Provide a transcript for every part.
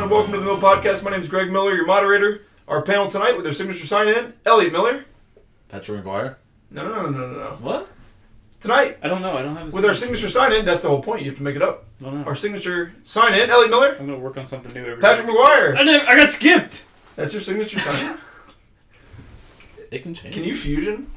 and welcome to the Mill Podcast. My name is Greg Miller, your moderator. Our panel tonight with their signature sign-in, Elliot Miller. Patrick McGuire? No. What? Tonight, I don't know. I don't have a with our signature sign-in, that's the whole point. You have to make it up. I don't know. Our signature sign-in, Elliot Miller. I'm going to work on something new every Patrick day. McGuire. I got skipped! That's your signature sign-in. It can change. Can you fusion?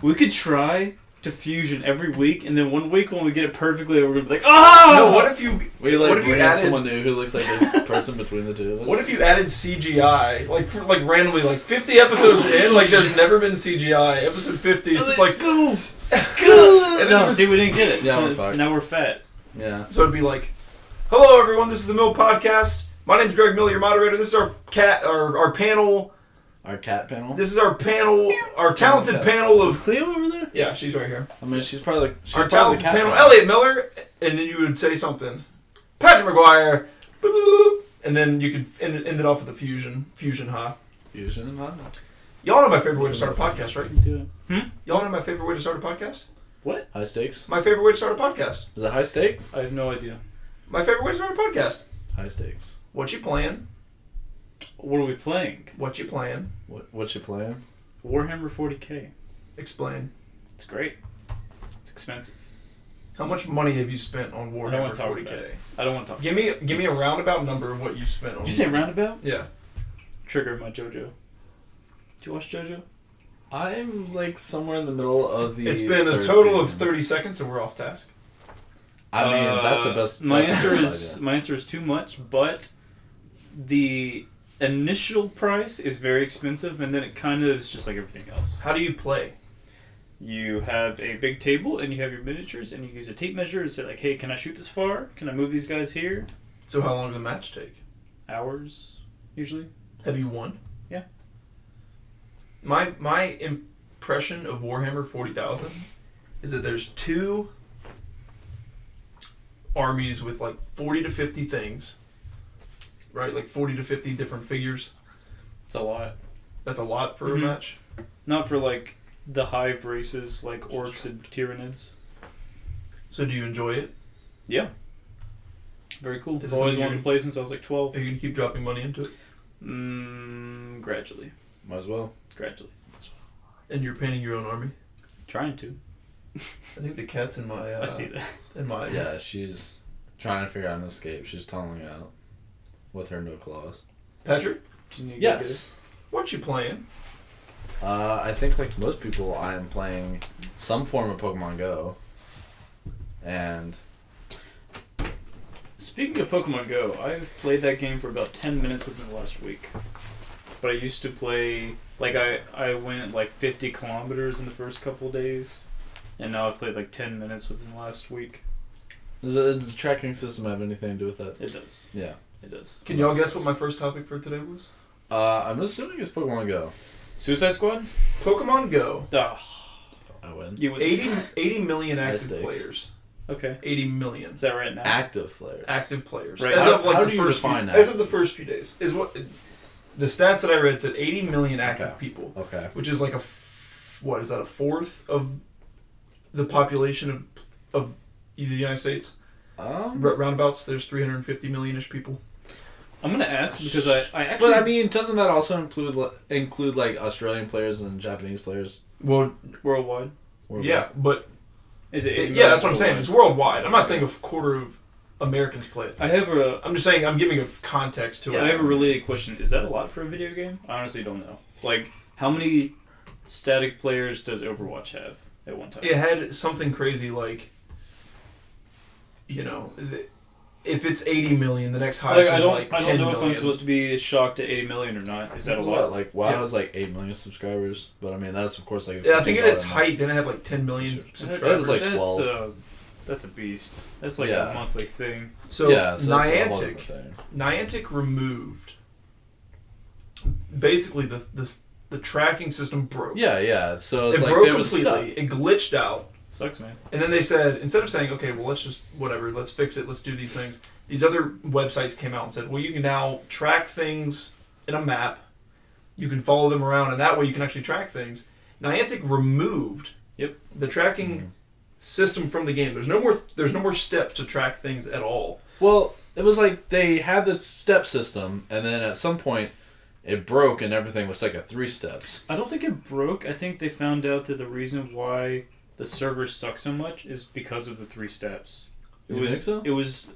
We could try to fusion every week, and then one week when we get it perfectly, we're going to be like, oh! No, what if you... We what if you bring added- someone new who looks like a person between the two of us? What if you added CGI, like randomly, like 50 episodes in, like there's never been CGI. Episode 50, it's just like go. and No, then see, we didn't get it. Yeah, So we're it's- fucked. now we're fat. Yeah. So it'd be like, hello everyone, this is the Mill Podcast. My name's Greg Miller, your moderator. This is our panel. Our cat panel. This is our panel, our talented panel Is of... Cleo over there? Yeah, she's right here. I mean, she's probably Our the talented cat panel, Elliot Miller, and then you would say something. Patrick McGuire, boop, and then you could end it off with a fusion, huh? Fusion and hot. Y'all know my favorite way to start a podcast, right? Do it. Y'all know my favorite way to start a podcast? What? High stakes. My favorite way to start a podcast. Is it high stakes? I have no idea. My favorite way to start a podcast. High stakes. What you playing? What are we playing? What you playing? What you playing? Warhammer 40k. Explain. It's great. It's expensive. How much money have you spent on I don't Warhammer want to talk 40k? about it. I don't want to talk Give me a roundabout number of what you spent on. Did you say roundabout? Yeah. Trigger my JoJo. Do you watch JoJo? I'm like somewhere in the middle of the. It's been a third total of season. 30 seconds, and we're off task. I mean, that's the best. My best answer idea. my answer is too much, but the initial price is very expensive, and then it kind of is just like everything else. How do you play? You have a big table, and you have your miniatures, and you use a tape measure and say like, "Hey, can I shoot this far? Can I move these guys here?" So how long does a match take? Hours, usually. Have you won? Yeah. My impression of Warhammer 40,000 is that there's two armies with like 40 to 50 things, right? Like 40 to 50 different figures. It's a lot. That's a lot for Mhm. a match. Not for like the hive races like orcs and tyranids. So do you enjoy it? Yeah. Very cool. Is I've this always something wanted to play since I was like 12. Are you gonna keep dropping money into it? Gradually. Might as well. Gradually. And you're painting your own army? Trying to. I think the cat's in my. I see that. In my. Yeah, she's trying to figure out an escape. She's tunneling out with her no claws. Patrick, Do you need to get Yes. what you playing? I think like most people, I am playing some form of Pokemon Go. And Speaking of Pokemon Go, I've played that game for about 10 minutes within the last week. But I used to play, like I went like 50 kilometers in the first couple of days, and now I've played like 10 minutes within the last week. does the tracking system have anything to do with that? It does. Yeah. It does. Can y'all guess what my first topic for today was? I'm assuming it's Pokemon Go. Suicide Squad? Pokemon Go. Ugh. I win. You would 80 million active Stakes. players. Okay. 80 million Is that right now? Active players. active players. Right. As How- of like how the do you first define few, that? as of the first few days is what the stats that I read said 80 million active Okay. people, Okay. which is like what is that, a fourth of the population of the United States? Roundabouts, there's 350 million-ish people. I'm going to ask because I actually... But I mean, doesn't that also include like Australian players and Japanese players? Well, Worldwide? yeah, but Is it 80 yeah, that's what I'm saying. worldwide? It's worldwide. I'm not saying a quarter of Americans play it. I have a... I'm just saying I'm giving a context to I it. have a related question. Is that a lot for a video game? I honestly don't know. Like, how many static players does Overwatch have at one time? It had something crazy like, if it's 80 million, the next highest was like 10 I don't know million. if I'm supposed to be shocked at 80 million or not. Is that a What? lot? Like WoW Yeah. has like 8 million subscribers, but I mean that's of course like. Yeah, I think at its $15 height, didn't it have like 10 million It subscribers? was like 12. That's a beast. That's like Yeah. a monthly thing. So, yeah, so that's a lot of Niantic, a thing. Niantic removed. Basically, the tracking system broke. Yeah. So it's It like broke it was completely. stuck. It glitched out. Sucks, man. And then they said, instead of saying, okay, well, let's just, whatever, let's fix it, let's do these things, these other websites came out and said, well, you can now track things in a map, you can follow them around, and that way you can actually track things. Niantic removed the tracking system from the game. There's no more steps to track things at all. Well, It was like they had the step system, and then at some point, it broke, and everything was like a 3 steps. I don't think it broke. I think they found out that the reason why the servers suck so much is because of the 3 steps. You think so? It was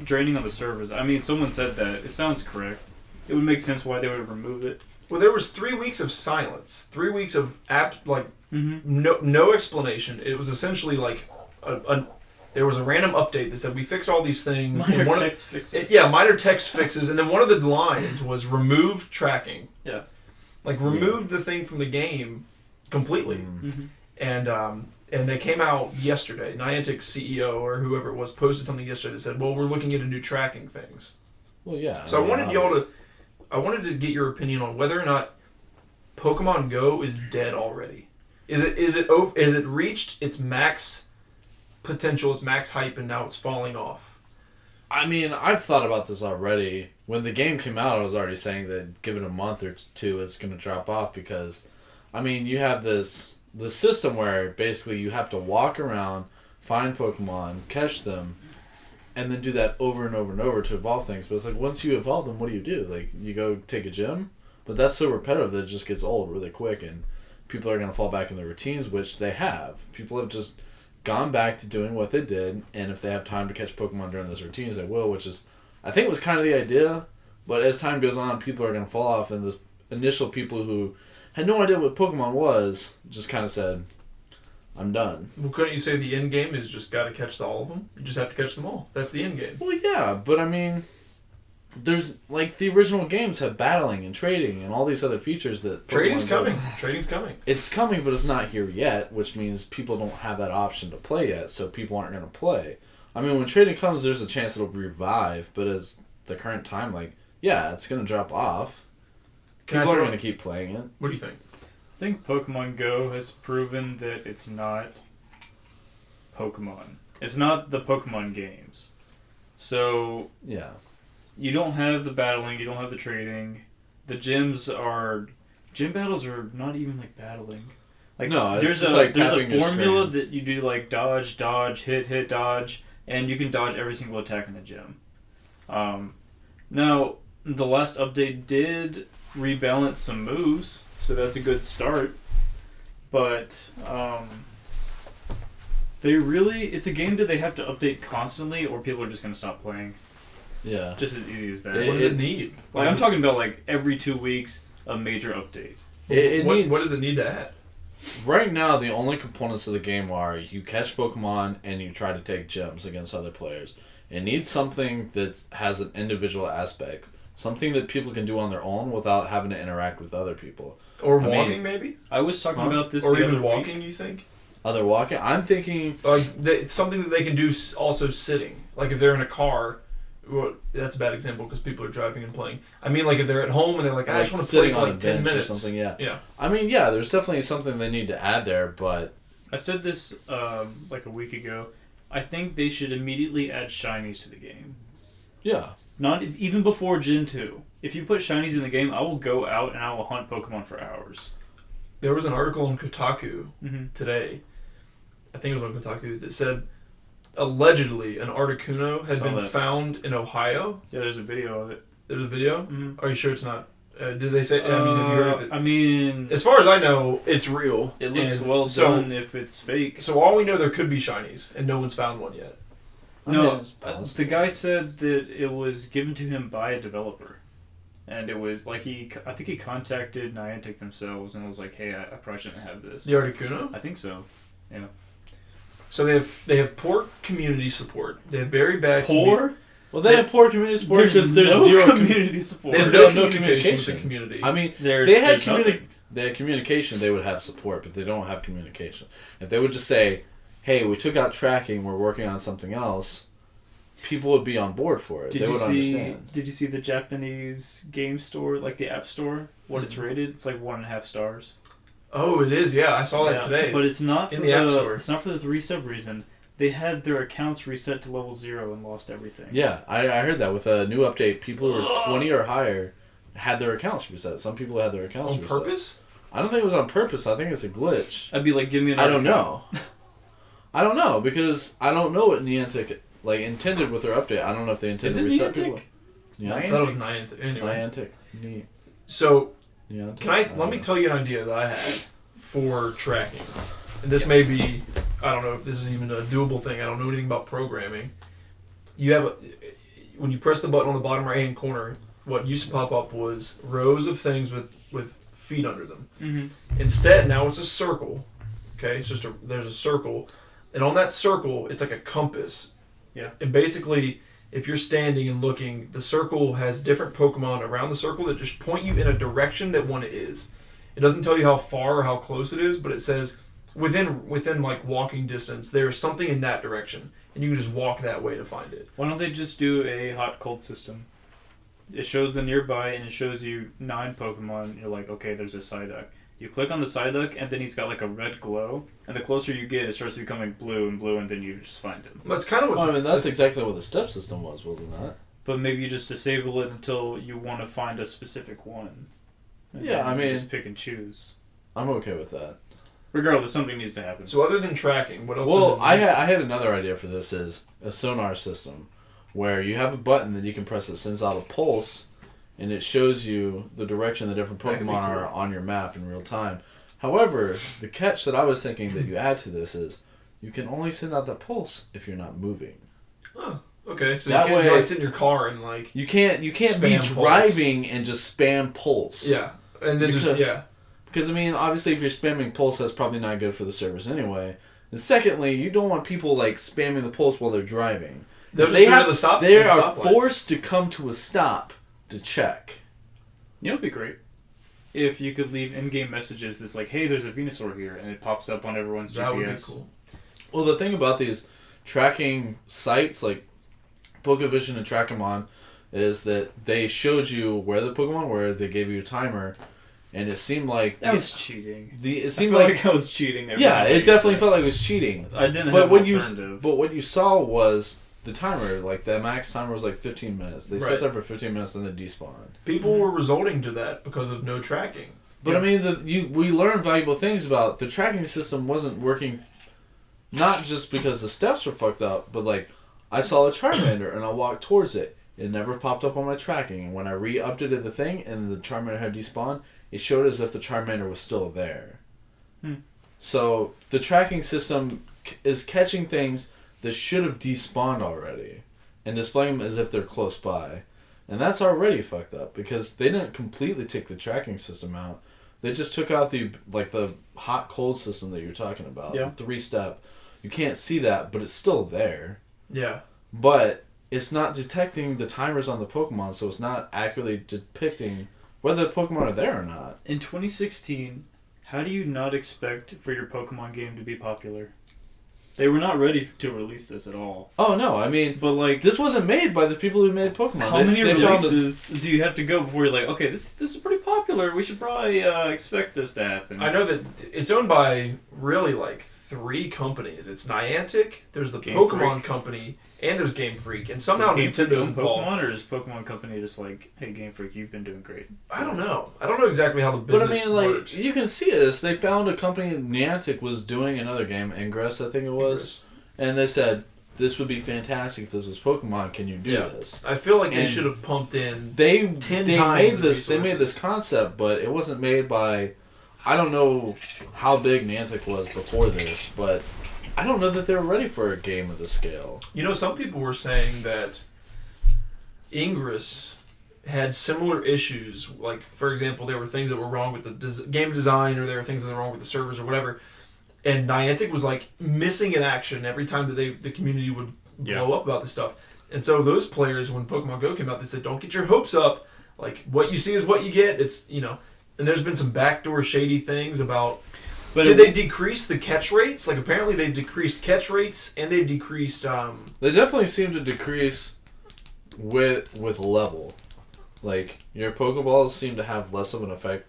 draining on the servers. I mean, someone said that. It sounds correct. It would make sense why they would remove it. Well, there was 3 weeks of silence, 3 weeks of Mm-hmm. no explanation. It was essentially like there was a random update that said we fixed all these things. Minor and one text fixes. minor text fixes, and then one of the lines was remove tracking. Yeah. Like remove the thing from the game completely. Mm-hmm. And they came out yesterday. Niantic CEO or whoever it was posted something yesterday that said, "Well, we're looking into new tracking things." Well, yeah. So I wanted to get your opinion on whether or not Pokemon Go is dead already. Is it reached its max potential, its max hype, and now it's falling off? I mean, I've thought about this already. When the game came out, I was already saying that give it a month or 2, it's going to drop off because, I mean, you have the system where basically you have to walk around, find Pokemon, catch them, and then do that over and over and over to evolve things. But it's like, once you evolve them, what do? Like, you go take a gym? But that's so repetitive that it just gets old really quick, and people are going to fall back in their routines, which they have. People have just gone back to doing what they did, and if they have time to catch Pokemon during those routines, they will, which is, I think, was kind of the idea. But as time goes on, people are going to fall off, and the initial people who had no idea what Pokemon was just kind of said, I'm done. Well, couldn't you say the end game is just got to catch all of them? You just have to catch them all. That's the end game. Well, yeah, but I mean, there's, like, the original games have battling and trading and all these other features that Trading's Pokemon Go- coming. Trading's coming. It's coming, but it's not here yet, which means people don't have that option to play yet, so people aren't going to play. I mean, when trading comes, there's a chance it'll revive, but as the current time, like, yeah, it's going to drop off. People are going to keep playing it. What do you think? I think Pokemon Go has proven that it's not Pokemon. It's not the Pokemon games. So Yeah. you don't have the battling, you don't have the trading. The gym battles are not even like battling. Like No, it's there's just a like there's tapping a your formula screen. that you do like dodge, hit, dodge, and you can dodge every single attack in the gym. Now the last update did rebalance some moves, so that's a good start. But it's a game that they have to update constantly, or people are just gonna stop playing. Yeah. Just as easy as that. What does it need? Like I'm talking about like every 2 weeks a major update. What does it need to add? Right now, the only components of the game are you catch Pokemon and you try to take gyms against other players. It needs something that has an individual aspect. Something that people can do on their own without having to interact with other people. Or I walking, mean- maybe? I was talking about this Or the even other walking, week. you think? Other walking? I'm thinking... Something that they can do also sitting. Like if they're in a car, well, that's a bad example because people are driving and playing. I mean, like if they're at home and they're like, I Like just want to play sitting for on a like 10 bench or minutes. something, yeah. Yeah. I mean, yeah, there's definitely something they need to add there, but... I said this like a week ago. I think they should immediately add shinies to the game. Yeah. Not even before Gen 2. If you put shinies in the game, I will go out and I will hunt Pokemon for hours. There was an article on Kotaku Mm-hmm. today, I think it was on Kotaku, that said allegedly an Articuno has Saw been that. found in Ohio. Yeah, there's a video of it. There's a video. Mm-hmm. Are you sure it's not? Did they say? I mean, have you heard of it? I mean, As far as I know, it's real. it looks And well so, done if it's fake. So all we know, there could be shinies, and no one's found one yet. I mean, No, it's possible. the guy said that it was given to him by a developer. And it was like I think he contacted Niantic themselves and was like, hey, I probably shouldn't have this. The Articuno. I think so. Yeah. So they have poor community support. They have very bad Poor? Well, they have poor community support because there's no zero community support. There's There's no no communication with the communication. community. I mean, There's they had nothing. they had communication, they would have support, but they don't have communication. If they would just say, hey, we took out tracking, we're working on something else, people would be on board for it. They would understand. Did you see the Japanese game store, like the App Store? What it's rated? It's like 1.5 stars. Oh, it is. Yeah, I saw that Yeah, today. but it's not in for the App Store. It's not for the 3-sub reason. They had their accounts reset to level 0 and lost everything. Yeah, I heard that with a new update, people who were 20 or higher had their accounts reset. Some people had their accounts on reset. purpose. I don't think it was on purpose. I think it's a glitch. I'd be like, give me an I don't know. I don't know because I don't know what Niantic like intended with their update. I don't know if they intended Is to it reset Niantic? people. Yeah, I thought it was Niantic. Anyway. Niantic. Neat. So, Niantic. can I don't let me know. tell you an idea that I had for tracking. And this may be, I don't know if this is even a doable thing. I don't know anything about programming. You have when you press the button on the bottom right hand corner, what used to pop up was rows of things with feet under them. Mm-hmm. Instead, now it's a circle. Okay, it's just there's a circle, and on that circle, it's like a compass. Yeah. And basically, if you're standing and looking, the circle has different Pokemon around the circle that just point you in a direction that one is. It doesn't tell you how far or how close it is, but it says within like walking distance, there's something in that direction, and you can just walk that way to find it. Why don't they just do a hot cold system? It shows the nearby and it shows you 9 Pokemon. You're like, okay, there's a Psyduck. You click on the Psyduck and then he's got like a red glow. And the closer you get, it starts becoming blue, and then you just find him. That's kind of what. Well, I mean, that's exactly what the step system was, wasn't that? But maybe you just disable it until you want to find a specific one. And Yeah, then I you mean- just pick and choose. I'm okay with that. Regardless, something needs to happen. So other than tracking, what else? Well, does it I need? had another idea for this is a sonar system where you have a button that you can press that sends out a pulse and it shows you the direction the different That could be Pokemon cool. are on your map in real time. However, the catch that I was thinking that you add to this is you can only send out that pulse if you're not moving. Oh, okay. So That you can't way- like sit in your car and like You can't be Spam pulse. driving and just spam pulse. yeah, and then just Because- yeah. Because, I mean, obviously if you're spamming pulse, that's probably not good for the service anyway. And secondly, you don't want people, like, spamming the pulse while they're driving. They'll If just do it at the stop. they at the are stoplights. forced to come to a stop to check. You know what'd be great? If you could leave in-game messages that's like, hey, there's a Venusaur here, and it pops up on everyone's That GPS. would be cool. Well, the thing about these tracking sites, like Pokevision and Track'emon, is that they showed you where the Pokemon were, they gave you a timer, and it seemed like... That was cheating. It I seemed feel like... like I was cheating there. Yeah, it definitely felt like it was cheating. I didn't But have what an you alternative. but what you saw was the timer, like the max timer was like 15 minutes. They Right. sat there for 15 minutes and then despawned. People were resorting to that because of no tracking. But I mean, we learned valuable things about the tracking system wasn't working. Not just because the steps were fucked up, but like I saw a Charmander and I walked towards it. It never popped up on my tracking, and when I re-updated the thing and the Charmander had despawned, it showed as if the Charmander was still there. So the tracking system is catching things that should have despawned already and displaying them as if they're close by. And that's already fucked up because they didn't completely take the tracking system out. They just took out the hot cold system that you're talking about. Yeah. The 3-step. You can't see that, but it's still there. Yeah. But it's not detecting the timers on the Pokemon, so it's not accurately depicting whether the Pokemon are there or not. In 2016, how do you not expect for your Pokemon game to be popular? They were not ready to release this at all. Oh no, I mean, But like, this wasn't made by the people who made Pokemon. how many They found releases do you have to go before you're like, okay, this is pretty popular. We should probably expect this to happen. I know that it's owned by really like 3 companies. It's Niantic, there's the Game Pokemon Freak. Company, and there's Game Freak. And Does somehow Game Freak Nintendo's own involved. Pokemon, or is Pokemon Company just like, hey, Game Freak, you've been doing great? I don't know. I don't know exactly how the But I business mean, like, works. you can see it as they found a company, Niantic was doing another game, Ingress, I think it was, and they said, this would be fantastic if this was Pokemon, can you do Yeah. this? I feel like they And should have pumped in. They 10 they times made the this they made resources. this concept, but it wasn't made by, I don't know how big Niantic was before this, but I don't know that they were ready for a game of this scale. You know, some people were saying that Ingress had similar issues. Like, for example, there were things that were wrong with the game design, or there were things that were wrong with the servers, or whatever. And Niantic was like missing in action every time that the community would blow up about this stuff. And so those players, when Pokemon Go came out, they said, "Don't get your hopes up. Like, what you see is what you get." It's, you know. And there's been some backdoor shady things about. But Did they decrease the catch rates? Like, apparently they decreased catch rates and they decreased. They definitely seem to decrease with level. Like, your Pokeballs seem to have less of an effect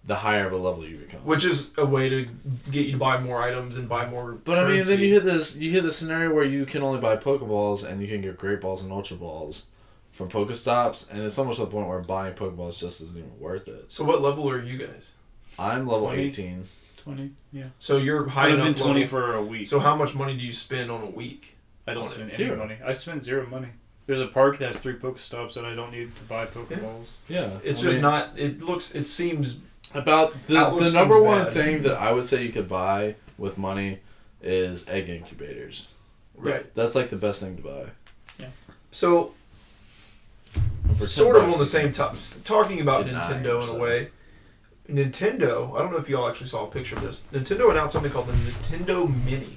the higher of a level you become. Which is a way to get you to buy more items and buy more. But I mean, currency. then you hit the scenario where you can only buy Pokeballs and you can get Great Balls and Ultra Balls from Pokestops, and it's almost to the point where buying Pokeballs just isn't even worth it. So what level are you guys? I'm level 20. 18. 20, yeah. So you're high I've enough been 20 level. for a week. So how much money do you spend on a week? I don't On it. spend any Zero. money. I spend zero money. There's a park that has 3 Pokestops that I don't need to buy Pokeballs. Yeah. It's I just mean, not. It seems. about the Outlook number seems one bad. thing that I would say you could buy with money is egg incubators. Right. That's like the best thing to buy. So, And for sort of $10 on the you same can- time, talking about Get Nintendo 9%. in a way. Nintendo, I don't know if y'all actually saw a picture of this. Nintendo announced something called the Nintendo Mini.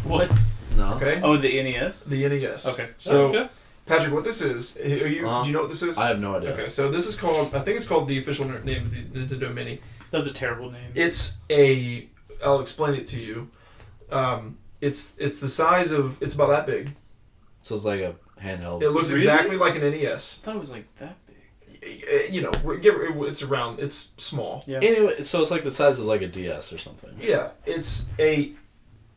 What? No. Okay? Oh, the NES? The NES. Okay. So, Okay. Patrick, what this is, do you know what this is? I have no idea. Okay, so this is called, I think it's called, the official name is the Nintendo Mini. That's a terrible name. It's I'll explain it to you. It's the size of, it's about that big. So it's like a handheld. It looks Really? exactly like an NES. I thought it was like that big. You know, it's around, it's small. Yeah. Anyway, so it's like the size of like a DS or something. Yeah,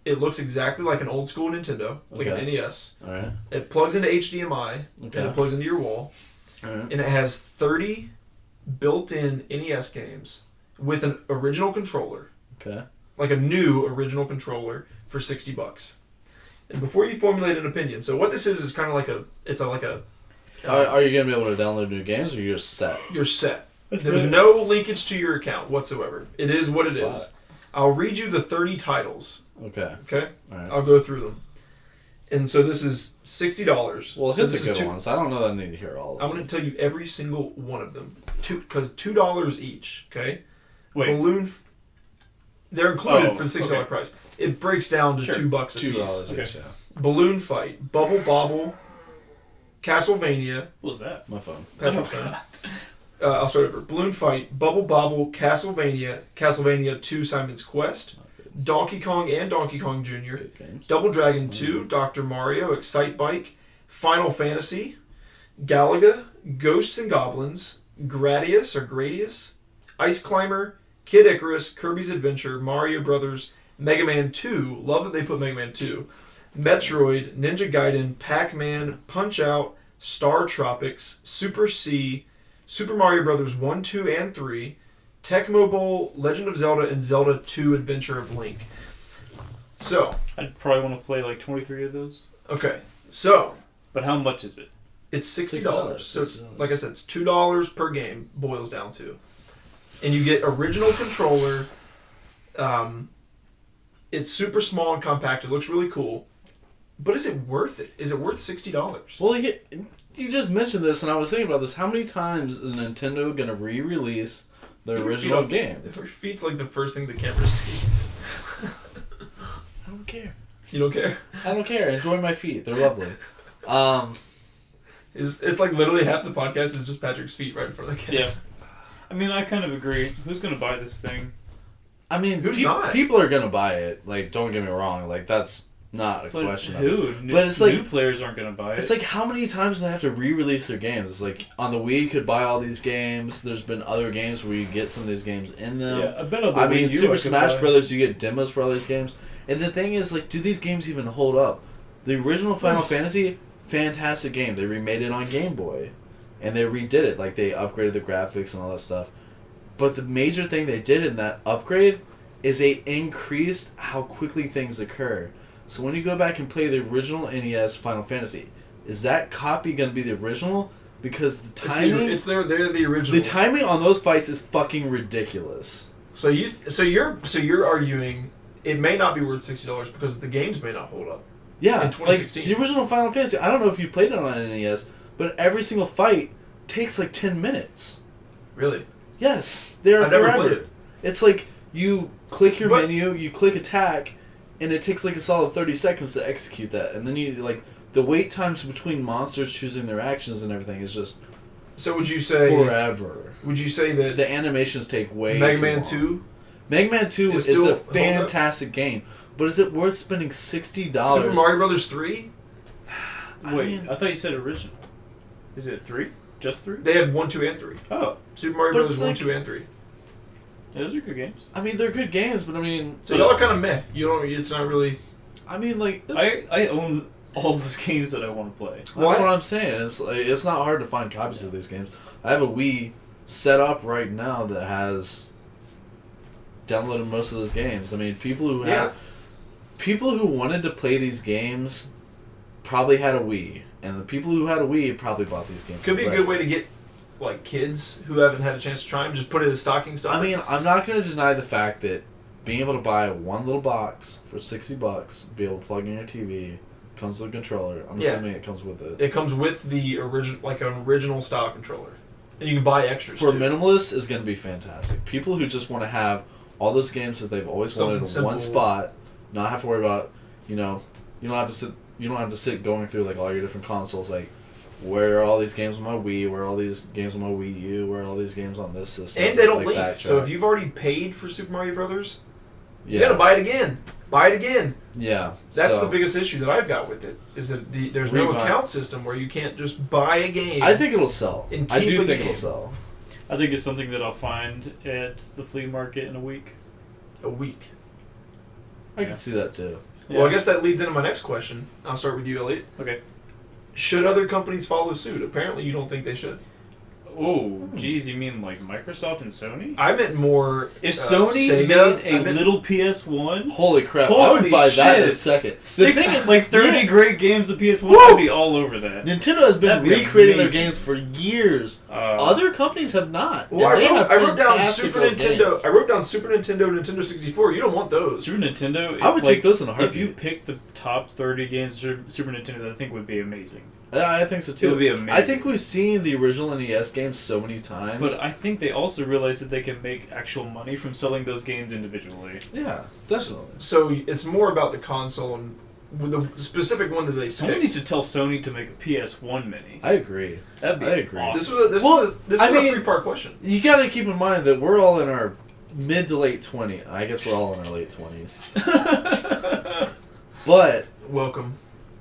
it looks exactly like an old school Nintendo, like an Okay. NES. All right. It plugs into HDMI, and Okay. it plugs into your wall, All right. and it has 30 built-in NES games with an original controller, Okay. like a new original controller for $60. And before you formulate an opinion, so what this is kind of like Are you gonna be able to download new games, or you're just set? you're set. That's There's it. no linkage to your account whatsoever. It is what it is. Flat. I'll read you the 30 titles. Okay. Okay, All right. I'll go through them. And so this is $60. Well, so hit this the is good ones. I don't know that I need to hear all of I'm them. going to tell you every single one of them. Because $2 each. Okay. Wait. Balloon. They're included Oh, for the $60 okay. price. It breaks down to Sure. $2 a $2 piece. Okay. each. Yeah. Balloon Fight, Bubble Bobble, Castlevania. What was that? My phone. Patrick's phone. I'll start over. Balloon Fight, Bubble Bobble, Castlevania, Castlevania 2 Simon's Quest, Donkey Kong and Donkey Kong Jr., Good games. Double Dragon 2, Dr. Mario, Excite Bike, Final Fantasy, Galaga, Ghosts and Goblins, Gradius or Gradius, Ice Climber, Kid Icarus, Kirby's Adventure, Mario Brothers, Mega Man 2, love that they put Mega Man 2, Metroid, Ninja Gaiden, Pac-Man, Punch-Out, Star Tropics, Super C, Super Mario Brothers 1, 2, and 3, Tecmo Bowl, Legend of Zelda, and Zelda 2 Adventure of Link. So, I'd probably want to play like 23 of those. okay, so But how much is it? it's $60. $60. So it's like I said, it's $2 per game boils down to, and you get original controller. It's super small and compact. It looks really cool, but is it worth it? Is it worth $60? Well, you just mentioned this, and I was thinking about this. How many times is Nintendo gonna re-release the Your original feet games? Your feet's like the first thing the camera sees. I don't care. You don't care. I don't care. Enjoy my feet. They're lovely. It's like literally half the podcast is just Patrick's feet right in front of the camera. Yeah. I mean, I kind of agree. Who's going to buy this thing? I mean, Who's not? people are gonna buy it. Like, don't get me wrong. Like, that's not a But question. who? But it's like- new players aren't going to buy it. It's like, how many times do they have to re-release their games? It's like, on the Wii, you could buy all these games. There's been other games where you get some of these games in them. yeah, I bet on the I Wii mean, U Super could Smash buy- Brothers, you get Demon's Brothers games. And the thing is, like, do these games even hold up? The original Final Fantasy, fantastic game. They remade it on Game Boy. And they redid it. Like, they upgraded the graphics and all that stuff. But the major thing they did in that upgrade is they increased how quickly things occur. So when you go back and play the original NES Final Fantasy, is that copy going to be the original? Because the timing... They're the original. The timing on those fights is fucking ridiculous. So you're arguing it may not be worth $60 because the games may not hold up. Yeah, In 2016. like the original Final Fantasy. I don't know if you played it on NES, but every single fight takes like 10 minutes. Really? Yes, they are I've never forever. played it. It's like you click your But- menu, you click attack, and it takes like a solid 30 seconds to execute that. And then you like the wait times between monsters choosing their actions and everything is just So would you say forever. Would you say that The animations take way Mega too Man long. 2, Mega Man 2 It is still a holds up? fantastic game, but is it worth spending $60? Super Mario Brothers 3? Wait, I thought you said original. Is it 3? Just 3? They have 1, 2, and 3. Oh, Super Mario But Brothers it's 1, like- 2, and 3. yeah, those are good games. I mean, they're good games, but I mean, So y'all are kind of meh. You don't. It's not really. like that's, I own all those games that I want to play. that's What? what I'm saying. It's not hard to find copies of these games. I have a Wii set up right now that has downloaded most of those games. I mean, people who Yeah. wanted to play these games probably had a Wii, and the people who had a Wii probably bought these games. Could be a already. good way to get like kids who haven't had a chance to try them. Just put it in stocking stuff. I mean, I'm not going to deny the fact that being able to buy one little box for $60, be able to plug in your TV, comes with a controller. I'm Yeah. assuming it comes with it. it comes with the original, like an original style controller, and you can buy extras For too. minimalists, is going to be fantastic. People who just want to have all those games that they've always wanted in Something one simple. spot, not have to worry about, you know, you don't have to sit going through like all your different consoles, like where are all these games on my Wii, where are all these games on my Wii U, where are all these games on this system, And they don't like leak. that So track. if you've already paid for Super Mario Brothers, you yeah, gotta buy it again. Buy it again. yeah, That's so, the biggest issue that I've got with it. Is that there's no Rebuy. account system where you can't just buy a game. I think it'll sell. And I keep do a think game. it'll sell. I think it's something that I'll find at the flea market in a week. a week. I Yeah. can see that too. Well, I guess that leads into my next question. I'll start with you, Elliot. Okay. Should other companies follow suit? Apparently, you don't think they should. Oh, geez, you mean like Microsoft and Sony? I meant more. If Sony Sega, made a I meant- little PS1, Holy crap! I Holy would buy that in a shit. second. The six, thing, like 30 yeah, great games of PS1, Woo! I'd be all over that. Nintendo has been That'd be recreating their amazing. games for years. Uh, Other companies have not. Well, And they have I wrote down fantastic Super little Nintendo. games. I wrote down Super Nintendo, Nintendo 64. You don't want those. Super Nintendo, I would like, take those in a if heartbeat. you pick the top 30 games for Super Nintendo, that I think would be amazing. Yeah, I think so too. It would be amazing. I think we've seen the original NES games so many times. But I think they also realize that they can make actual money from selling those games individually. yeah, definitely. So it's more about the console and with the specific one that they Someone picked. needs to tell Sony to make a PS1 mini. I agree. That'd be I agree. awesome. This I was a mean- 3-part question. You got to keep in mind that we're all in our mid to late 20s. I guess we're all in our late 20s. But Welcome.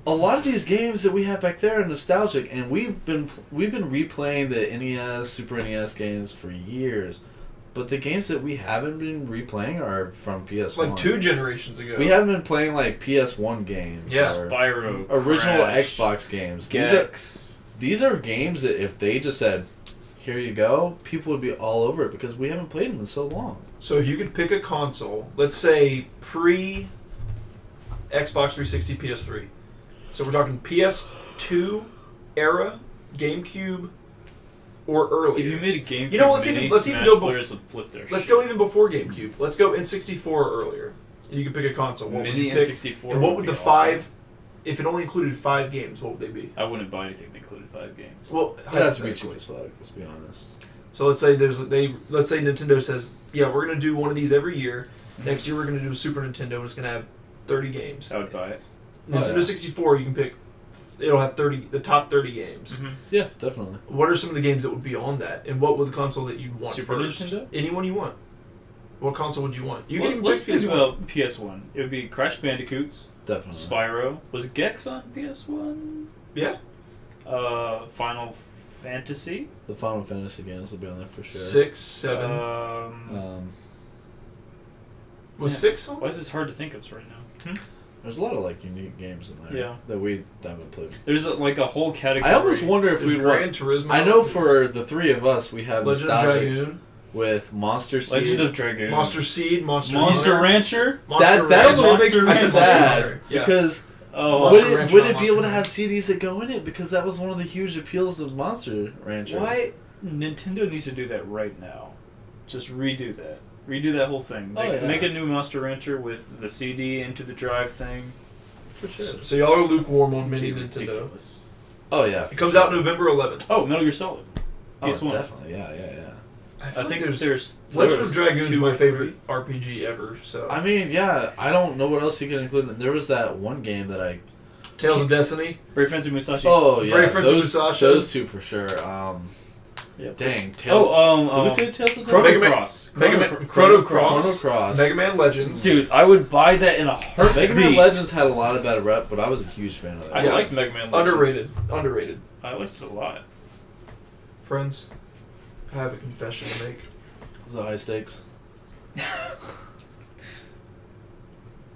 a lot of these games that we had back there are nostalgic, and we've been replaying the NES, Super NES games for years. But the games that we haven't been replaying are from PS1. Like 2 generations ago. We haven't been playing like PS1 games. Yeah. or Spyro, original Crash, Xbox games. Gex. These are games that if they just said, "Here you go," people would be all over it because we haven't played them in so long. So if you could pick a console, let's say pre Xbox 360, PS3. So we're talking PS2 era, GameCube, or earlier. If you made a GameCube You know, let's mini, even Smash go players would flip their Let's shit. go even before GameCube. Let's go N64 or earlier. And you can pick a console. What would Mini you and pick? 64. And what would be the awesome. 5? If it only included 5 games, what would they be? I wouldn't buy anything that included 5 games. Well, It has to be hypothetically. cheap as fuck. Let's be honest. So let's say let's say Nintendo says, yeah, we're gonna do one of these every year. Next year we're gonna do a Super Nintendo, and it's gonna have 30 games. I would buy it. Nintendo yeah. 64, you can pick. It'll have the top 30 games. Yeah, definitely. What are some of the games that would be on that, and what would the console that you'd want Super first? Nintendo? Anyone you want. What console would you want? You Well, can let's pick think PS1. about PS1. It would be Crash Bandicoots, Definitely. Spyro. Was Gex on PS1? Yeah, Final Fantasy. The Final Fantasy games will be on there for sure. 6, 7. Was yeah. 6 on? Why is this hard to think of right now? There's a lot of like unique games in there Yeah. that we haven't played. There's like a whole category. I almost wonder if There's we Gran want. Turismo. I know for the three of us, we have Legend of nostalgic Dragoon, with Monster Seed. Legend of Dragoon. Monster Seed, Monster Monster Rancher. Monster that Rancher. almost makes me I said Monster sad Hunter, yeah. because Oh, Monster would Rancher it on be able to Monster have CDs that go in it? Because that was one of the huge appeals of Monster Rancher. why Nintendo needs to do that right now? Just redo that. Redo that whole thing. Oh, Make, yeah. make a new Monster Rancher with the CD into the drive thing. For sure. So y'all are lukewarm on Mini It'd be Nintendo. ridiculous. Oh yeah. It comes out November 11th. Oh, Metal Gear Solid. Oh, PS1. definitely. Yeah. I think there's Legend of there's Dragoon is 2 my or favorite RPG ever. So I mean, yeah. I don't know what else you can include. There was that one game that I. Tales of Destiny. 3. Brave Friends of Musashi. Oh yeah. Brave Friends of those, Musashi. those two for sure. Yep. Dang. Tales. Oh, Did we say Tales of Chrono Mega Man- Cross. Chrono Cross. Chrono Cross. Mega Man Legends. Dude, I would buy that in a heartbeat. Mega Man Legends had a lot of bad rep, but I was a huge fan of that. I Yeah. liked Mega Man Legends. Underrated. I liked it a lot. Friends, I have a confession to make. It was high stakes.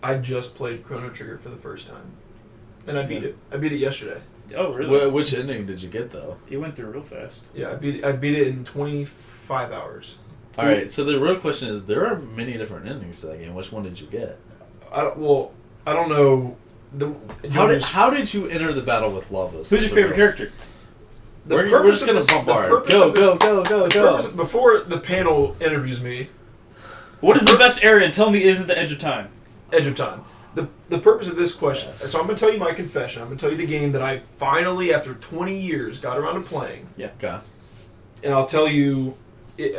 I just played Chrono Trigger for the first time, and I beat Yeah. it. I beat it yesterday. Oh, really? Which ending did you get though? You went through real fast. Yeah, I beat it in 25 hours. All right. So the real question is: there are many different endings to that game. Which one did you get? I don't know How did you enter the battle with Lavos? Who's your favorite character? We're purpose just of gonna this- the bombard. purpose Go, of this- go, go, go, the go. purpose- before the panel interviews me, What is the best area? And tell me, isn't the Edge of Time? Edge of Time. The purpose of this question. Yes. So I'm going to tell you my confession. I'm going to tell you the game that I finally, after 20 years, got around to playing. Okay. And I'll tell you,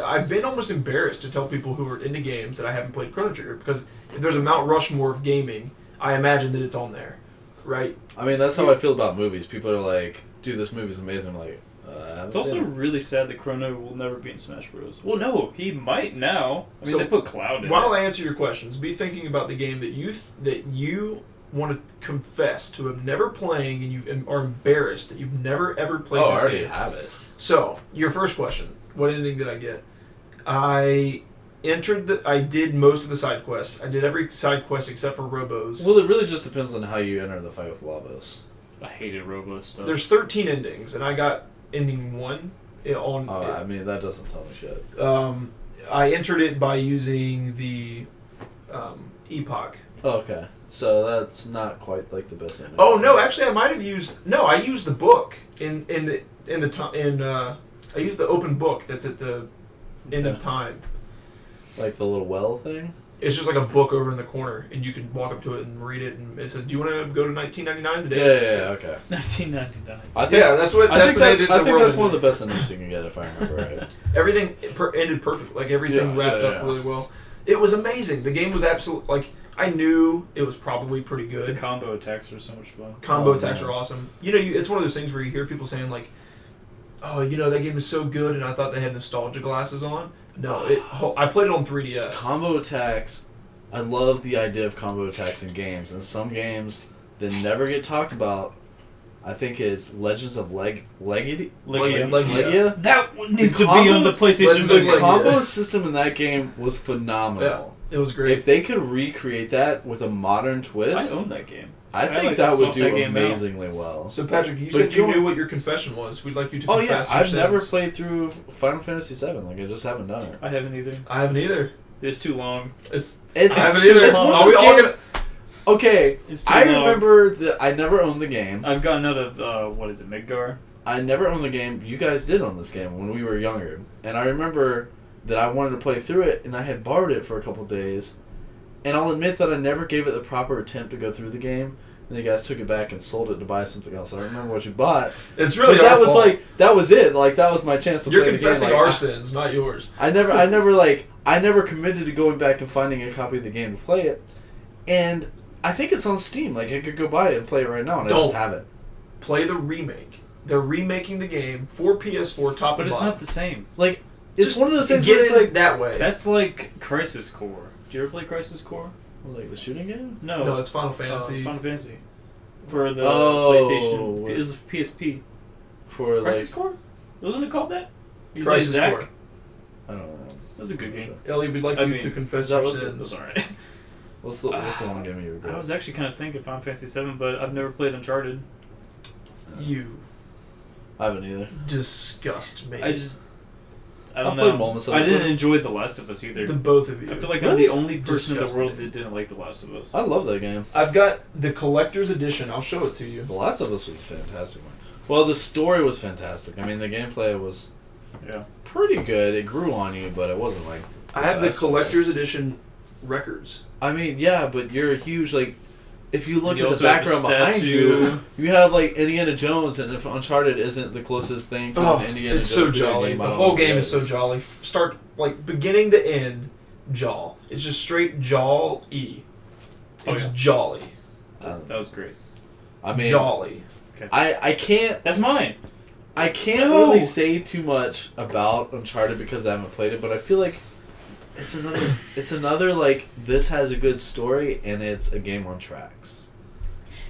I've been almost embarrassed to tell people who are into games that I haven't played Chrono Trigger, because if there's a Mount Rushmore of gaming, I imagine that it's on there, right? I mean, that's how I feel about movies. People are like, dude, this movie's amazing. I'm like, I haven't It's also seen it. really sad that Chrono will never be in Smash Bros. Well, no, he might now. I mean, So, they put Cloud in While it. I answer your questions, be thinking about the game that you want to confess to have never playing, and you are embarrassed that you've never ever played Oh, I this already game. have it. So, your first question: what ending did I get? I did most of the side quests. I did every side quest except for Robos. Well, it really just depends on how you enter the fight with Lavos. I hated Robo stuff. There's 13 endings, and I got ending 1 on. I mean, that doesn't tell me shit. I entered it by using the Epoch. Oh, okay. So that's not quite like the best ending. Oh no, actually, I might have used. No, I used the book I used the open book that's at the end of Okay. time. Like the little well thing? It's just like a book over in the corner, and you can walk up to it and read it, and it says, "Do you want to go to 1999 Yeah, today?" yeah, okay. 1999. I think, Yeah, that's what. I That's think the day that's, that I the think world that's one of ended. the best endings you can get if I remember right. Everything ended perfect. Like everything Yeah, wrapped yeah, up yeah. really well. It was amazing. The game was absolute. Like I knew it was probably pretty The good. combo attacks are so much fun. Combo Oh, attacks man. are awesome. You know, it's one of those things where you hear people saying like, "Oh, you know, that game is so good," and I thought they had nostalgia glasses on. No, I played it on 3DS. Combo attacks. I love the idea of combo attacks in games. And some games that never get talked about, I think it's Legends of Legacy. Legia. Legia. That needs to be combo- on the PlayStation Legends of The Legacy. combo system in that game was phenomenal. It was great. If they could recreate that with a modern I twist, own that game. I think like that to would sort do that game out. amazingly well. So Patrick, you But said you you- knew what your confession was. We'd like you to Oh yeah, confess your I've never sins. played through Final Fantasy VII. Like I just haven't done it. I haven't either. I haven't either. It's too long. It's It's, I haven't either. it's one Are of we those all games. Okay, It's too I long. remember that I never owned the game. I've gotten out of what is it, Midgar? I never owned the game. You guys did own this game when we were younger, and I remember that I wanted to play through it, and I had borrowed it for a couple days. And I'll admit that I never gave it the proper attempt to go through the game. And you guys took it back and sold it to buy something else. I don't remember what you bought. It's really But that our was fault. like that was it. Like that was my chance to You're play the game. confessing Like, our I- sins, not yours. I never committed to going back and finding a copy of the game to play it, and I think it's on Steam. Like I could go buy it and play it right now, and I just Don't. have it. Play the remake. They're remaking the game for PS4 top But and it's bottom. not the same. Like it's Just one of those things Get where it's it like that way. That's like Crisis Core. Did you ever play Crisis Core? the shooting game. no, it's Final Fantasy. Final Fantasy. For the Oh. PlayStation. It was PSP. For Crisis like Core? Wasn't it called that? You Crisis played Zack? Core. I don't know. That was a good game. Ellie, we'd like I you mean, to confess that your was- It sins. was alright. What's the one game you regret? I was actually kind of thinking Final Fantasy 7, but I've never played Uncharted. You I haven't either. disgust me. I I've don't played know. moments of I it. didn't enjoy The Last of Us either. the both of you. I feel like I'm Really? the only person in the world Disgusting. that didn't like The Last of Us. I love that game. I've got the collector's edition. I'll show it to you. The Last of Us was fantastic. Well, the story was fantastic. I mean, the gameplay was Yeah. pretty good. It grew on you, but it wasn't like. I have the best. collector's edition records. I mean, yeah, but you're a huge like. If you look You at the also have background the behind statue. you have like Indiana Jones, and if Uncharted isn't the closest thing to Oh, an Indiana it's Jones so video jolly. game, I The don't whole know what game it is so jolly. Start like beginning to end, jaw. It's just straight jaw e. Oh, It's yeah. jolly. That was great. I mean, Jolly. I can't That's mine. No. really say too much about Uncharted because I haven't played it, but I feel like it's another like this has a good story and it's a game on tracks.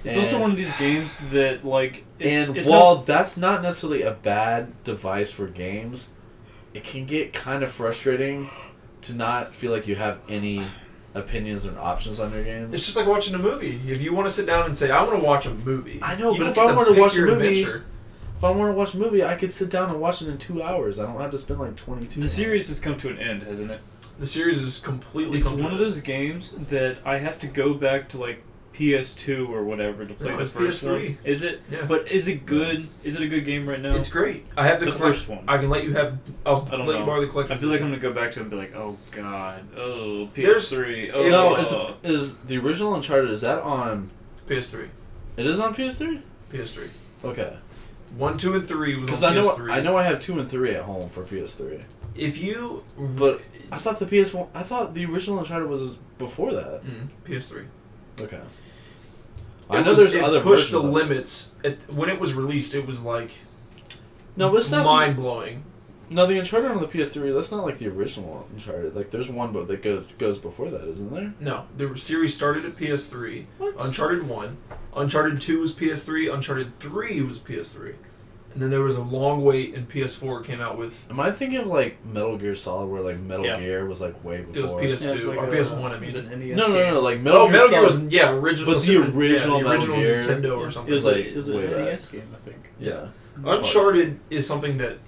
It's also one of these games that, like, it's while not, that's not necessarily a bad device for games, it can get kind of frustrating to not feel like you have any opinions or options on your games. It's just like watching a movie. If you want to sit down and say, I want to watch a movie. I know, you but don't if get I want to pick watch a your movie, adventure. if I want to watch a movie, I could sit down and watch it in 2 hours. I don't have to spend like 22. the series has come to an end, hasn't it? The series is completely It's come to one of an those games that I have to go back to, like, PS2 or whatever to play No, the it's first PS3. one. Is it? Yeah. But is it good? Is it a good game right now? It's great. I have The first one. I can let you have. I'll I don't let you know. borrow the collector's I feel like I'm edition. gonna go back to it and be like, oh god, oh There's- PS3, oh No, no. is the original Uncharted, is that on... PS3. It is on PS3? PS3. Okay. 1, 2, and 3 was Because on I know PS3. I know I have 2 and 3 at home for PS3. If you. But I thought the PS1... I thought the original Uncharted was before that. PS3. Okay. It I know was- there's it other pushed the versions of it. limits. When it was released, it was like No, but it's not... mind blowing. No, the Uncharted on the PS3, that's not like the original Uncharted. Like, there's one boat that goes before that, isn't there? No, the series started at PS3. What? Uncharted 1. Uncharted 2 was PS3. Uncharted 3 was PS3. And then there was a long wait, and PS4 came out with. Am I thinking of, like, Metal Gear Solid, where, like, Metal Yeah. Gear was, like, way It was before? PS2 Yeah, it's like or a- PS1. I it's mean, an NES No, game. like, Metal Gear Metal Gear Solid... was original. But the original the Metal original Gear- Nintendo or It something. was, like, it was an way back. NES game, I think. Yeah. Uncharted is something that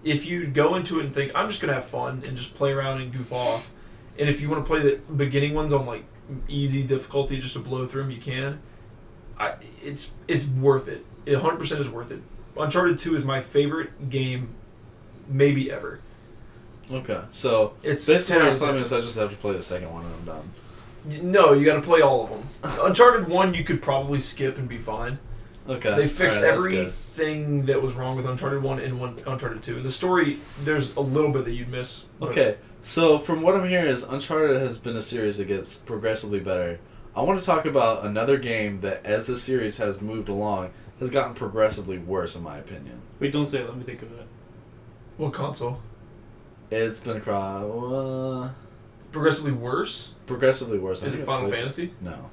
if you go into it and think I'm just gonna have fun and just play around and goof off, and if you want to play the beginning ones on like easy difficulty just to blow through them, you can. It's worth it. It 100% is worth it. Uncharted 2 is my favorite game, maybe ever. Okay, so... It's Basically, 10 what out you're of telling me 10. is I just have to play the second one and I'm done. No, you got to play all of them. Uncharted 1 you could probably skip and be fine. Okay. They fixed Alright, that's good. everything that was wrong with Uncharted 1 and Uncharted 2. The story, there's a little bit that you'd miss. but- Okay, so from what I'm hearing is Uncharted has been a series that gets progressively better. I want to talk about another game that, as the series has moved along, has gotten progressively worse, in my opinion. Wait, don't say it. Let me think of it. What console? It's been Progressively worse? progressively worse. I Is think it Final PlayStation- Fantasy? No.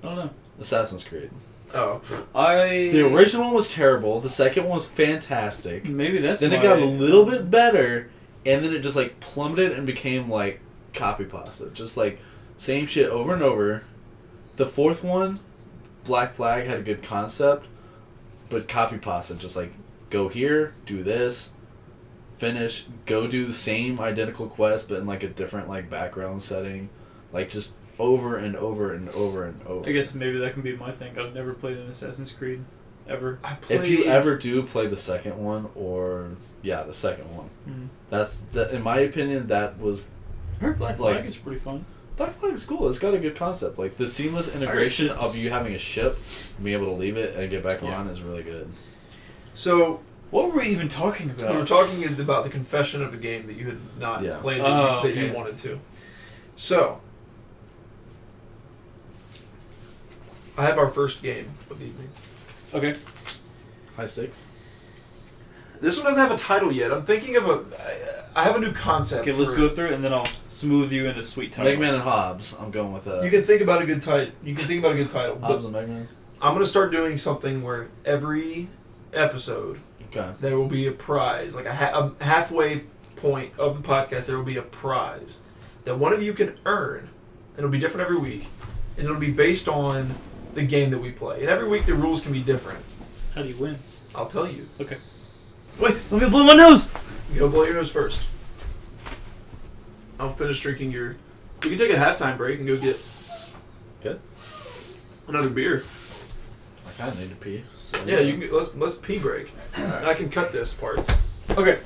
I don't know. Assassin's Creed. Oh. The original one was terrible. The second one was fantastic. Maybe that's Then it why- got a little bit better, and then it just like plummeted and became like copy pasta. Just like same shit over and over. The fourth one, Black Flag, had a good concept, but copy pasta. Just like go here, do this, finish, go do the same identical quest, but in like a different like background setting, like just over and over and over and over. I guess maybe that can be my thing. I've never played an Assassin's Creed ever. I played, If you ever do play the second one, or the second one, that's that. In my opinion, that was I heard Black Like- Flag is pretty fun. Black Flag's cool. It's got a good concept. Like the seamless integration it's- of you having a ship, being able to leave it and get back Yeah. on is really good. So, What were we even talking about? we were talking about the confession of a game that you had not Yeah. played that, Oh, that you okay. wanted to. So, I have our first game of the evening. Okay. High stakes. This one doesn't have a title yet. I'm thinking of I have a new concept. Okay, let's for go it. through it and then I'll smooth you into sweet title. Megman and Hobbs. I'm going with that. You can think about a good title. You can think about a good title. Hobbs But and Megman. I'm gonna start doing something where every episode Okay. there will be a prize, like a halfway point of the podcast. There will be a prize that one of you can earn, and it'll be different every week, and it'll be based on the game that we play. And every week the rules can be different. How do you win? I'll tell you. Okay. Wait, let me blow my nose! You go blow your nose first. I'll finish drinking your. We can take a halftime break and go get Good. another beer. I kind of need to pee. So Yeah, you can. Let's pee break. I can cut this part. Okay.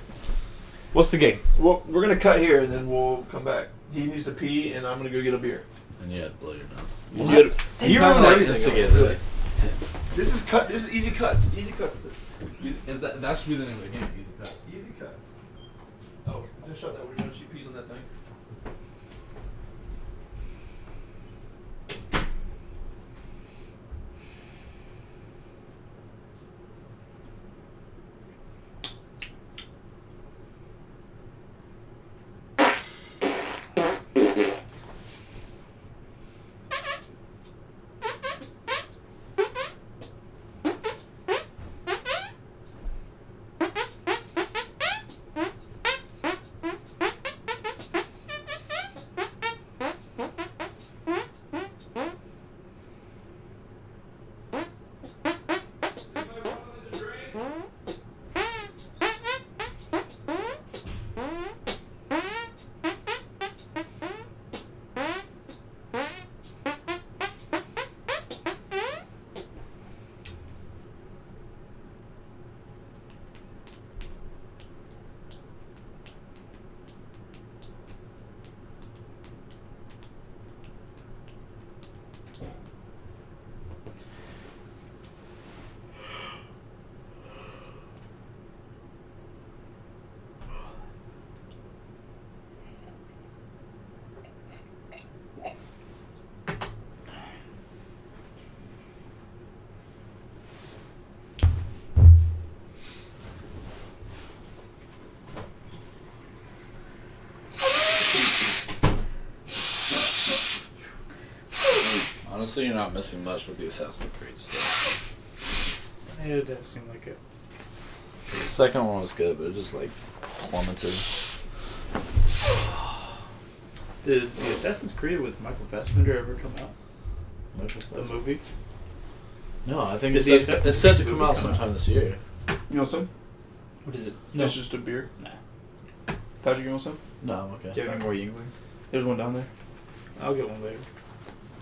What's the game? Well, we're gonna cut here and then we'll come back. He needs to pee and I'm gonna go get a beer. And you had to blow your nose. You What? did- Take you time remember to everything, instigate really. it. This is cut. This is easy cuts. Easy cuts. Is that should be the name of the game? Easy Cuts. Easy cuts. Oh, just shut that window. She pees on that thing. Honestly, you're not missing much with the Assassin's Creed stuff. Yeah, it does seem like it. The second one was good, but it just like plummeted. Did the Assassin's Creed with Michael Fassbender ever come out? The movie? No, I think Did it's the set, Assassin's it's set to Creed come movie out come out? sometime this year. You want some? What is it? It's just a beer. Nah. Patrick, you want some? No, I'm okay. Do you have any more Yingling? There's one down there. I'll get one later.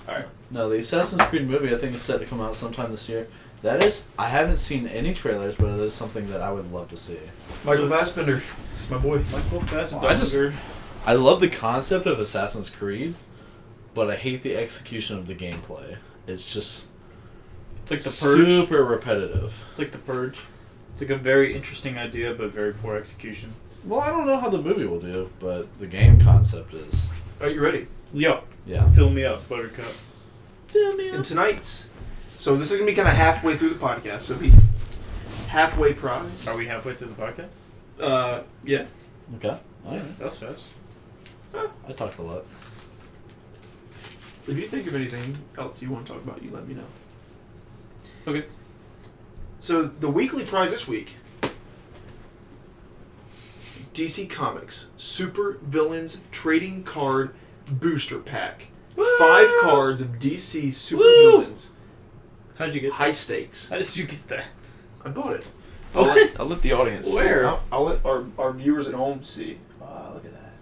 Alright. No, the Assassin's Creed movie I think is set to come out sometime this year. That is, I haven't seen any trailers, but it is something that I would love to see. Michael Fassbender. It's my boy. Michael Fassbender. I just- I love the concept of Assassin's Creed, but I hate the execution of the gameplay. It's just It's like the Purge. super repetitive. It's like the Purge. It's like a very interesting idea, but very poor execution. Well, I don't know how the movie will do, but the game concept is. Are you ready? Yo, Yeah. fill me up, Buttercup. Fill me And tonight's. So this is gonna be kind of halfway through the podcast. So it'll be halfway prize. Are we halfway through the podcast? Yeah. Okay. Yeah, that's fast. I talked a lot. If you think of anything else you want to talk about, you let me know. Okay. So the weekly prize this week: DC Comics Super Villains Trading Card Booster Pack. 5 cards of DC Super Woo! Villains. How'd you get High stakes. How did you get that? I bought it. What? I'll let the audience. Where? I'll let our viewers at home see. Wow, look at that.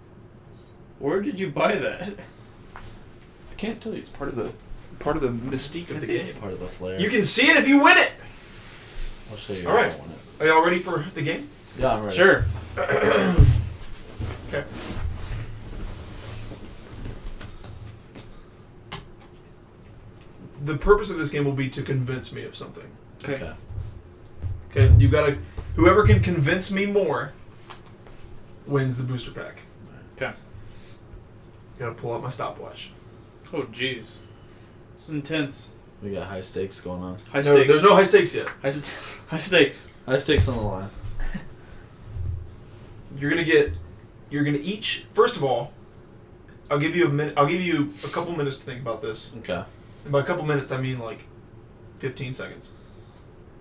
Where did you buy that? I can't tell you. It's part of the mystique of the see it. game. Part of the flair. You can see it if you win it. I'll show you. All right. if I want it. Are y'all ready for the game? Yeah, I'm ready. Sure. Okay. The purpose of this game will be to convince me of something. Okay. Okay, you gotta. Whoever can convince me more wins the booster pack. Okay. Gotta pull out my stopwatch. Oh, jeez. This is intense. We got high stakes going on. High No, stakes. there's no high stakes yet. High stakes. High stakes on the line. You're gonna each. First of all, I'll give you a minute. I'll give you a couple minutes to think about this. Okay. And by a couple minutes, I mean like 15 seconds.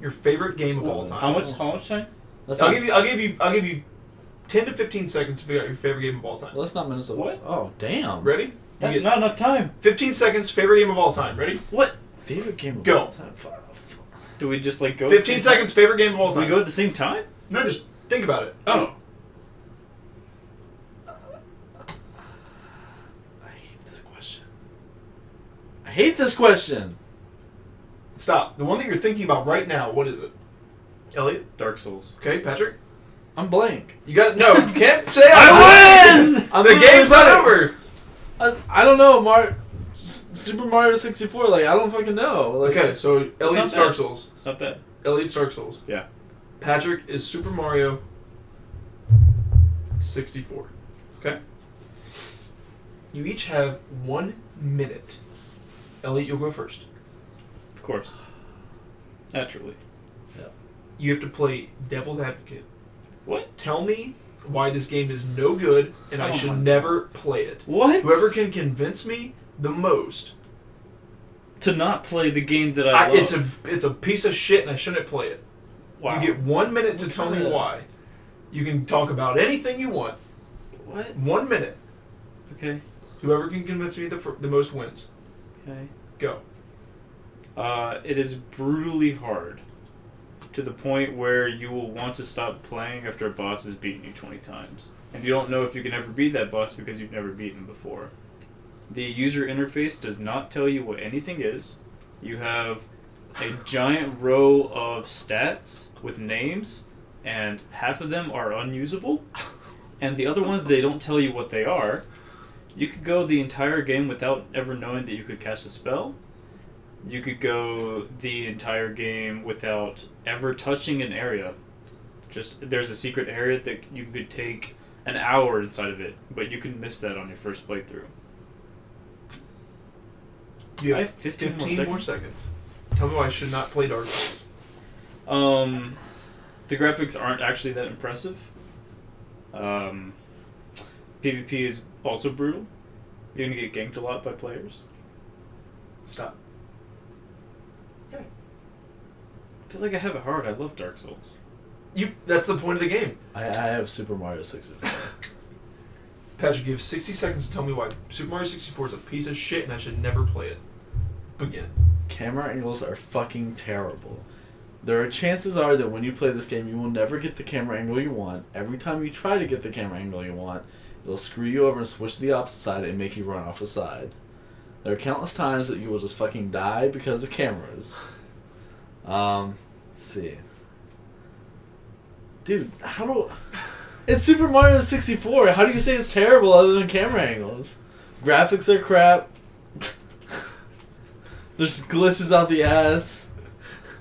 Your favorite game of all time. How much time? That's I'll not, give you 10 to 15 seconds to figure out your favorite game of all time. well, that's not minutes of What? Oh, damn. Ready? You That's get not enough time. 15 seconds. Favorite game of all time. Ready? What? Favorite game of Go. all time. Do we just like go? 15 seconds. Favorite game of all Do we time. go at the same time? No, just think about it. Oh. I hate this question. I hate this question. Stop. The one that you're thinking about right now. What is it? Elliot. Dark Souls. Okay, Patrick. I'm blank. You got it. No, you can't say I win! I'm The game's not over. I don't know. Super Mario 64. Like, I don't fucking know. Like, Okay, so Elliot's not Dark bad. Souls. It's not bad. Elliot's Dark Souls. Yeah. Patrick is Super Mario 64. Okay? You each have 1 minute. Elliot, you'll go first. Of course. Naturally. You have to play devil's advocate. What? Tell me why this game is no good and I Oh should my never play it. What? Whoever can convince me the most, To not play the game that I love. it's a piece of shit and I shouldn't play it. Wow. You get 1 minute to What tell me kinda- why. You can talk about anything you want. What? 1 minute. Okay. Whoever can convince me the most wins. Okay. Go. It is brutally hard. To the point where you will want to stop playing after a boss has beaten you 20 times. And you don't know if you can ever beat that boss because you've never beaten him before. The user interface does not tell you what anything is. You have a giant row of stats with names, and half of them are unusable. And the other ones, they don't tell you what they are. You could go the entire game without ever knowing that you could cast a spell. You could go the entire game without ever touching an area. Just there's a secret area that you could take an hour inside of it, but you can miss that on your first playthrough. You I have have 15 more 15 more seconds. Tell me why I should not play Dark Souls. The graphics aren't actually that impressive. PvP is also brutal. You're gonna get ganked a lot by players. Stop. I feel like I have it hard. I love Dark Souls. That's the point of the game. I have Super Mario 64. Patrick, you have 60 seconds to tell me why Super Mario 64 is a piece of shit and I should never play it. Begin. Camera angles are fucking terrible. There are chances are that when you play this game, you will never get the camera angle you want. Every time you try to get the camera angle you want, it'll screw you over and switch to the opposite side and make you run off the side. There are countless times that you will just fucking die because of cameras. Let's see. Dude, it's Super Mario 64. How do you say it's terrible other than camera angles? Graphics are crap. There's glitches out the ass.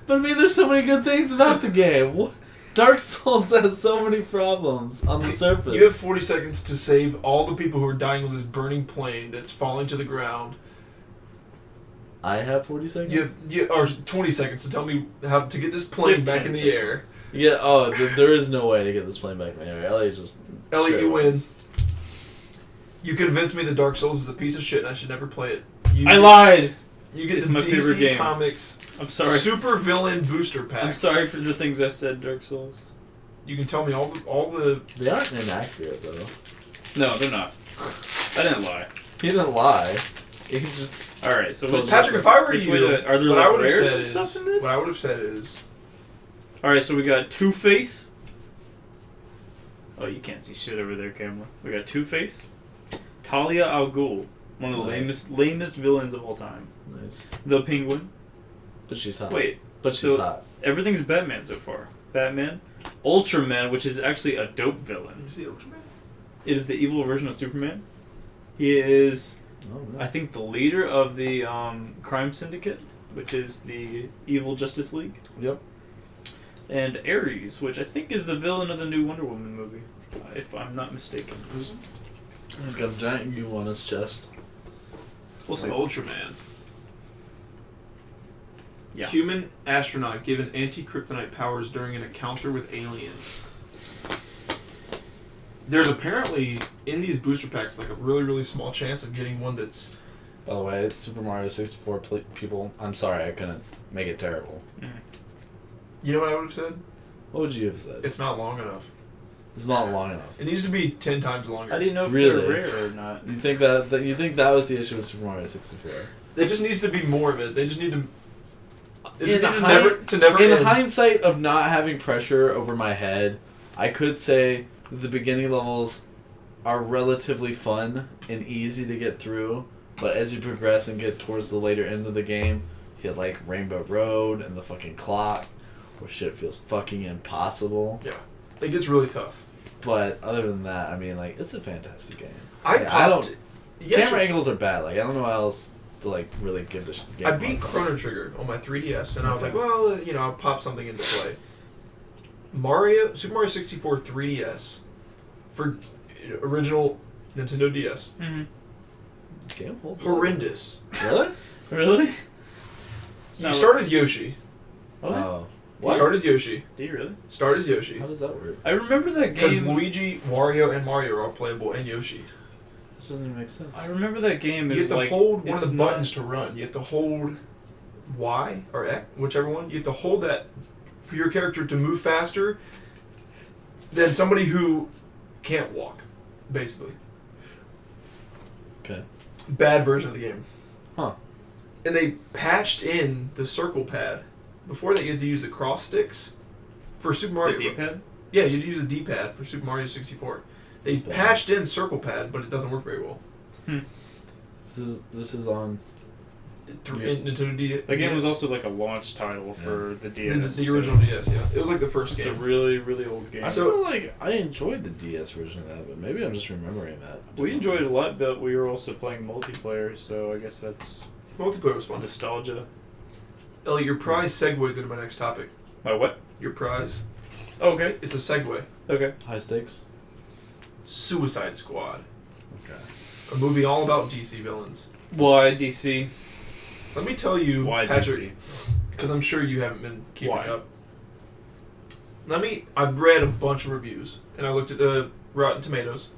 But I mean, there's so many good things about the game. Dark Souls has so many problems on the surface. You have 40 seconds to save all the people who are dying with this burning plane that's falling to the ground. I have 40 seconds? You have 20 seconds to tell me how to get this plane back in the air. Yeah, there is no way to get this plane back in the air. Elliot, you win. You convinced me that Dark Souls is a piece of shit and I should never play it. I lied! You get It's the my favorite DC game. Comics I'm sorry. Super Villain Booster Pack. I'm sorry for the things I said, Dark Souls. You can tell me all the They aren't inaccurate, though. No, they're not. I didn't lie. He didn't lie. He just... Alright, so... Patrick, if I were which you, way are there what I like would have rares said and stuff is, in this? what I would have said is, Alright, so we got Two-Face. Oh, you can't see shit over there, camera. We got Two-Face. Talia al Ghul. One of the Nice. lamest villains of all time. Nice. The Penguin. But she's hot. Wait, But she's so- hot. everything's Batman so far. Batman. Ultraman, which is actually a dope villain. you see Ultraman? It is the evil version of Superman. He is, Oh, no. I think, the leader of the crime syndicate, which is the evil Justice League. Yep. And Ares, which I think is the villain of the new Wonder Woman movie, if I'm not mistaken. He's got a giant U on his chest. We'll see. Ultraman. Yeah. Human astronaut given anti-kryptonite powers during an encounter with aliens. There's apparently, in these booster packs, like a really, really small chance of getting one that's... By the way, Super Mario 64 people, I'm sorry I couldn't make it terrible. You know what I would have said? What would you have said? It's not long enough. It's not long enough. It needs to be 10 times longer. I didn't know if Really? they're rare or not. You think that was the issue with Super Mario 64? There just needs to be more of it. They just need to... They In just need hi- to never In end. hindsight of not having pressure over my head, I could say that the beginning levels are relatively fun and easy to get through, but as you progress and get towards the later end of the game, you hit like Rainbow Road and the fucking clock, where shit feels fucking impossible. Yeah. It gets really tough. But other than that, I mean, like, it's a fantastic game. I Yeah, popped... Camera angles are bad. Like, I don't know how else to like really give this game. I beat love. Chrono Trigger on my 3DS, and I was Okay. like, well, I'll pop something into play. Super Mario 64 3DS for original Nintendo DS. Mm-hmm. Game holds up. Horrendous. Really? Really? You start as Yoshi. Okay. Oh. You What? start as Yoshi. Do you really? Start as Yoshi. How does that work? I remember that Because game. Luigi, Wario, and Mario are all playable, and Yoshi. This doesn't even make sense. I remember that game You is have to like hold one of it's the not- buttons to run. You have to hold Y or X, whichever one. You have to hold that for your character to move faster than somebody who can't walk, basically. Okay. Bad version of the game. Huh. And they patched in the circle pad. Before that, you had to use the cross sticks for Super Mario. The D-pad. Yeah, you had to use the D-pad for Super Mario 64. They Bad. patched in circle pad, but it doesn't work very well. This is on. In Nintendo DS. That game was also like a launch title for the DS. the original DS. Yeah, it was like the first It's a game. really, really old game. I So- feel like I enjoyed the DS version of that, but maybe I'm just remembering that. We enjoyed it a lot, but we were also playing multiplayer, so I guess that's Multiplayer was fun. nostalgia. Ellie, your prize segues into my next topic. My what? Your prize. Okay. It's a segue. Okay. High stakes. Suicide Squad. Okay. A movie all about DC villains. Why DC? Let me tell you, Why Patrick, DC? because I'm sure you haven't been keeping Why? up. I've read a bunch of reviews, and I looked at Rotten Tomatoes,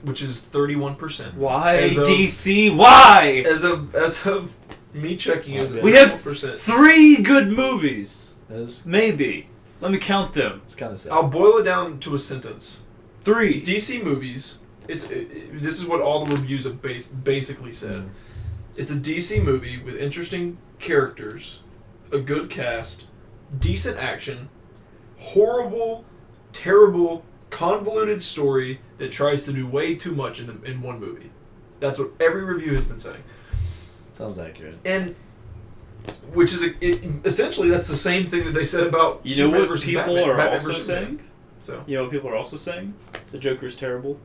which is 31%. Why As of- DC? Why? As of me checking, it was We We have 31%. 3 good movies. is. Maybe. Let me count them. It's kind of sad. I'll boil it down to a sentence. 3. DC movies. This is what all the reviews have basically said. Mm. It's a DC movie with interesting characters, a good cast, decent action, horrible, terrible, convoluted story that tries to do way too much in one movie. That's what every review has been saying. Sounds accurate. And which is essentially that's the same thing that they said about You know Superman what versus people Batman, are Batman also versus Superman. saying? So You know what people are also saying? The Joker's terrible.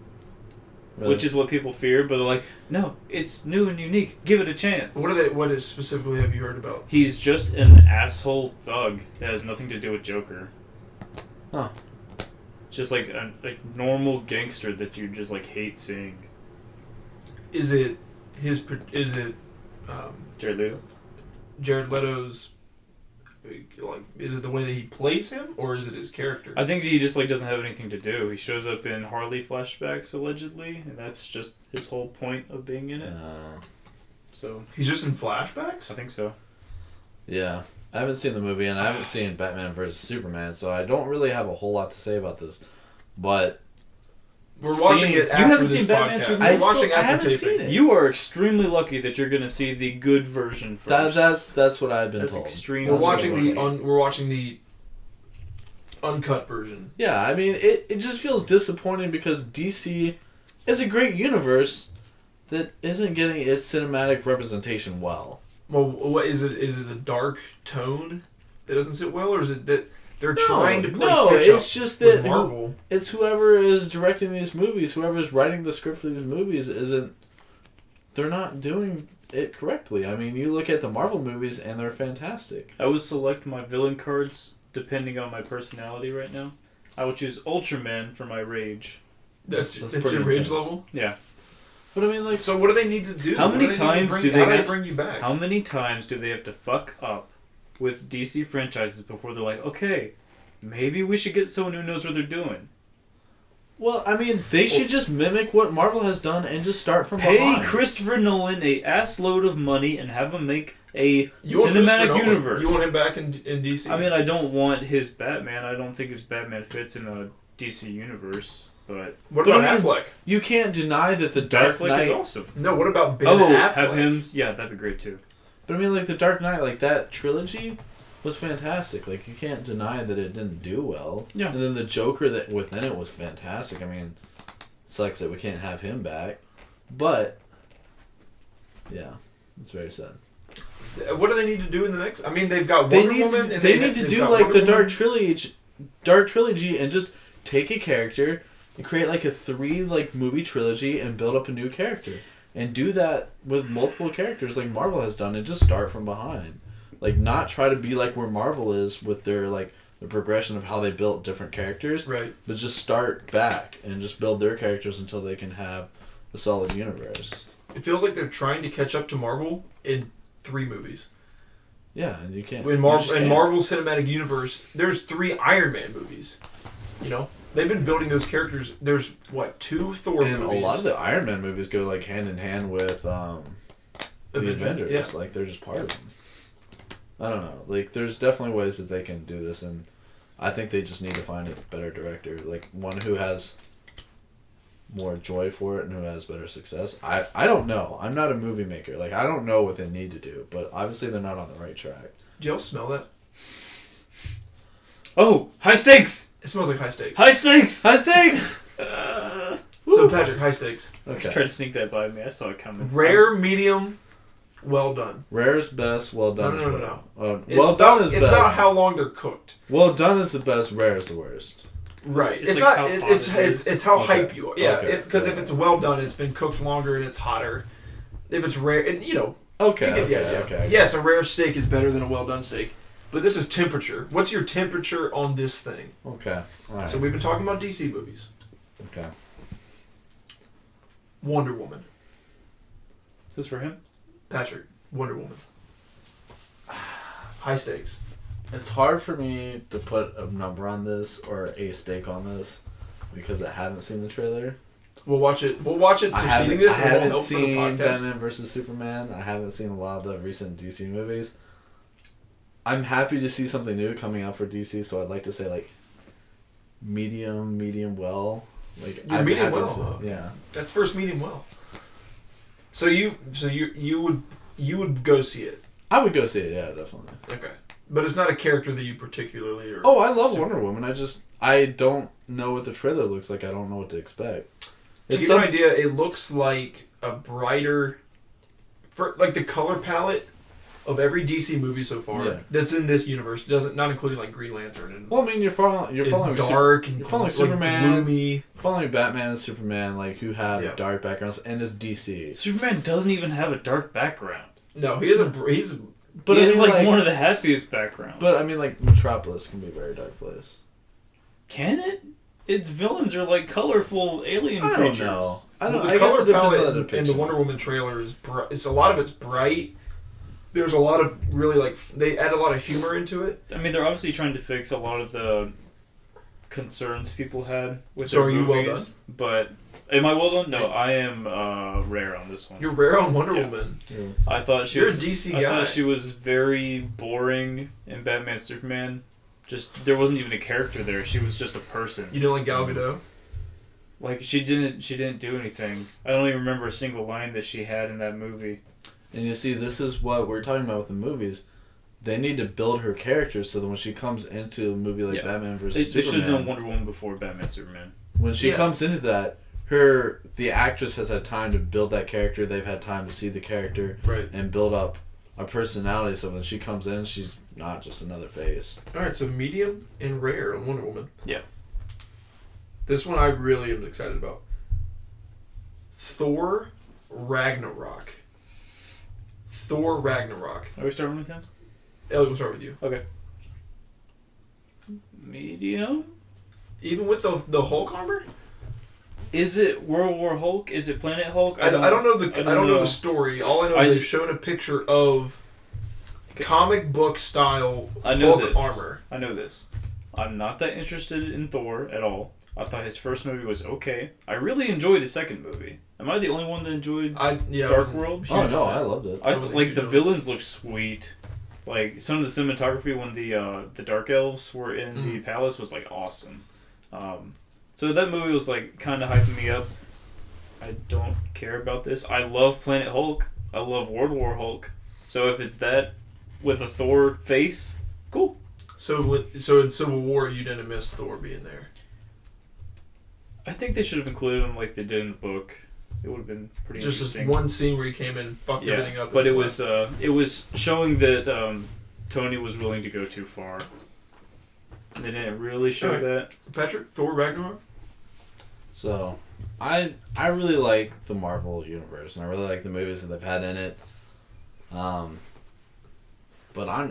Really? Which is what people fear, but they're like, no, it's new and unique. Give it a chance. what is specifically have you heard about? He's just an asshole thug that has nothing to do with Joker. Huh. Just like a normal gangster that you just like hate seeing. Is it Jared Leto? Jared Leto's like is it the way that he plays him or is it his character? I think he just like doesn't have anything to do. He shows up in Harley flashbacks allegedly, and that's just his whole point of being in it. So He's just in flashbacks? I think so. Yeah. I haven't seen the movie, and I haven't seen Batman vs. Superman, so I don't really have a whole lot to say about this. But We're watching it You after haven't this seen Batman podcast. Superman? We're watching I after haven't taping. seen it. You are extremely lucky that you're going to see the good version first. That's what I've been That's told. extremely We're That's what watching I've been the told. we're watching the uncut version. Yeah, I mean, it just feels disappointing because DC is a great universe that isn't getting its cinematic representation well. Well, what is it? Is it the dark tone that doesn't sit well, or is it that they're trying to play catch up it's just with that Marvel? it's whoever is directing these movies, whoever is writing the script for these movies isn't. They're not doing it correctly. I mean, you look at the Marvel movies and they're fantastic. I would select my villain cards depending on my personality right now. I would choose Ultraman for my rage. That's pretty your rage intense. level. Yeah. But I mean, like, So what do they need to do? How many What times need to do they how do have- bring you back? How many times do they have to fuck up with DC franchises before they're like, okay, maybe we should get someone who knows what they're doing? well, I mean, they should just mimic what Marvel has done and just start from Pay behind. Christopher Nolan a ass load of money and have him make a You want Christopher cinematic Nolan? universe. You want him back in DC? I mean, I don't want his Batman. I don't think his Batman fits in a DC universe. But what but about I mean, Affleck? You can't deny that the Dark Affleck Knight. is awesome. No, what about Ben Oh, Affleck? have him. Yeah, that'd be great too. But I mean, like the Dark Knight, like that trilogy was fantastic. Like you can't deny that it didn't do well. Yeah. And then the Joker that within it was fantastic. I mean, it sucks that we can't have him back, but yeah, it's very sad. What do they need to do in the next? I mean, they've got They Wonder need Woman. to, and they need to they've do got like Wonder the Dark Woman. trilogy, and just take a character and create like a 3 like movie trilogy and build up a new character. And do that with multiple characters like Marvel has done and just start from behind. Like not try to be like where Marvel is with their like the progression of how they built different characters. Right. But just start back and just build their characters until they can have a solid universe. It feels like they're trying to catch up to Marvel in 3 movies. Yeah, and you can't. In you Marvel, just in can't. Marvel's cinematic universe, there's 3 Iron Man movies. You know, they've been building those characters. There's what 2 Thor And movies. a lot of the Iron Man movies go like hand in hand with the Avengers. Yeah. Like they're just part of them. I don't know. Like there's definitely ways that they can do this, and I think they just need to find a better director, like one who has more joy for it and who has better success. I don't know. I'm not a movie maker. Like I don't know what they need to do, but obviously they're not on the right track. Do y'all smell that? Oh, high stakes! It smells like high stakes. High stakes! High stakes. So Patrick, high stakes. Okay. Tried to sneak that by me. I saw it coming. Rare, medium, well done. Rare is best. Well done No, is no, well. It's Well done about, is it's best. about how long they're cooked. Well done is the best. Rare is the worst. Right. It's It's, like not. how It, hot it's it it's is. it's how Okay. hype you are. Yeah. Okay. Because if Yeah. it's well done, it's been cooked longer and it's hotter. If it's rare, and you know, Okay. you get the Okay. idea. Okay. Yes, a rare steak is better than a well done steak, but this is temperature. What's your temperature on this thing? Okay. All right. So we've been talking about DC movies. Okay. Wonder Woman. Is this for him? Patrick. Wonder Woman. High stakes. It's hard for me to put a number on this or a stake on this because I haven't seen the trailer. We'll watch it. We'll watch it I preceding haven't, this. I and we'll haven't help for the seen podcast. Batman vs Superman. I haven't seen a lot of the recent DC movies. I'm happy to see something new coming out for DC. So I'd like to say like medium well. Like You're I'm medium happy to well, see- huh? Yeah. That's first medium well. So you would go see it. I would go see it. Yeah, definitely. Okay. But it's not a character that you particularly are. Oh, I love super- Wonder Woman. I don't know what the trailer looks like. I don't know what to expect. To It's give you some- an idea, it looks like a brighter, for like the color palette of every DC movie so far Yeah. that's in this universe doesn't not including like Green Lantern and Well, I mean, you're following it's dark and you're following like Superman. gloomy. following Batman and Superman, like who have Yeah. dark backgrounds, and it's DC. Superman doesn't even have a dark background. No, he's But I it's mean, like one of the happiest backgrounds. But I mean, like Metropolis can be a very dark place. Can it? Its villains are like colorful alien I don't creatures. know. I well, don't. the I guess color it depends palette on the in the depiction. Wonder Woman trailer is it's a lot of it's bright. There's a lot of really like they add a lot of humor into it. I mean, they're obviously trying to fix a lot of the concerns people had with So their are you well movies. But am I well done? No, I am rare on this one. You're rare on Wonder Yeah. Woman. Yeah. I thought she You're a was, DC I guy. thought she was very boring in Batman Superman. Just there wasn't even a character there. She was just a person. You didn't like Gal Gadot? Like she didn't do anything. I don't even remember a single line that she had in that movie. And you see, this is what we're talking about with the movies. They need to build her character so that when she comes into a movie like Yeah. Batman They versus should have Superman, done Wonder Woman before Batman Superman. when she Yeah. comes into that, the actress has had time to build that character. They've had time to see the character Right. and build up a personality. So when she comes in, she's not just another face. All right, so medium and rare on Wonder Woman. Yeah. This one I really am excited about. Thor Ragnarok. Thor Ragnarok. Are we starting with him? Ellie, we'll start with you. Okay. Medium. Even with the Hulk armor? Is it World War Hulk? Is it Planet Hulk? I don't know the I don't know know. the story. All I know is I- they've shown a picture of comic book style I know Hulk this. armor. I know this. I'm not that interested in Thor at all. I thought his first movie was okay. I really enjoyed his second movie. Am I the only one that enjoyed? I Dark wasn't World? huge Oh on no, that. I loved it. I wasn't like huge the on it. villains look sweet. Like some of the cinematography when the Dark Elves were in the palace was like awesome. So that movie was like kind of hyping me up. I don't care about this. I love Planet Hulk. I love World War Hulk. So if it's that with a Thor face, cool. So in Civil War you didn't miss Thor being there. I think they should have included him like they did in the book. It would have been pretty Just this interesting. one scene where he came in and fucked everything up. But and it was showing that Tony was willing to go too far. They didn't really show Alright. that. Patrick, Thor Ragnarok? So, I really like the Marvel universe, and I really like the movies that they've had in it. But I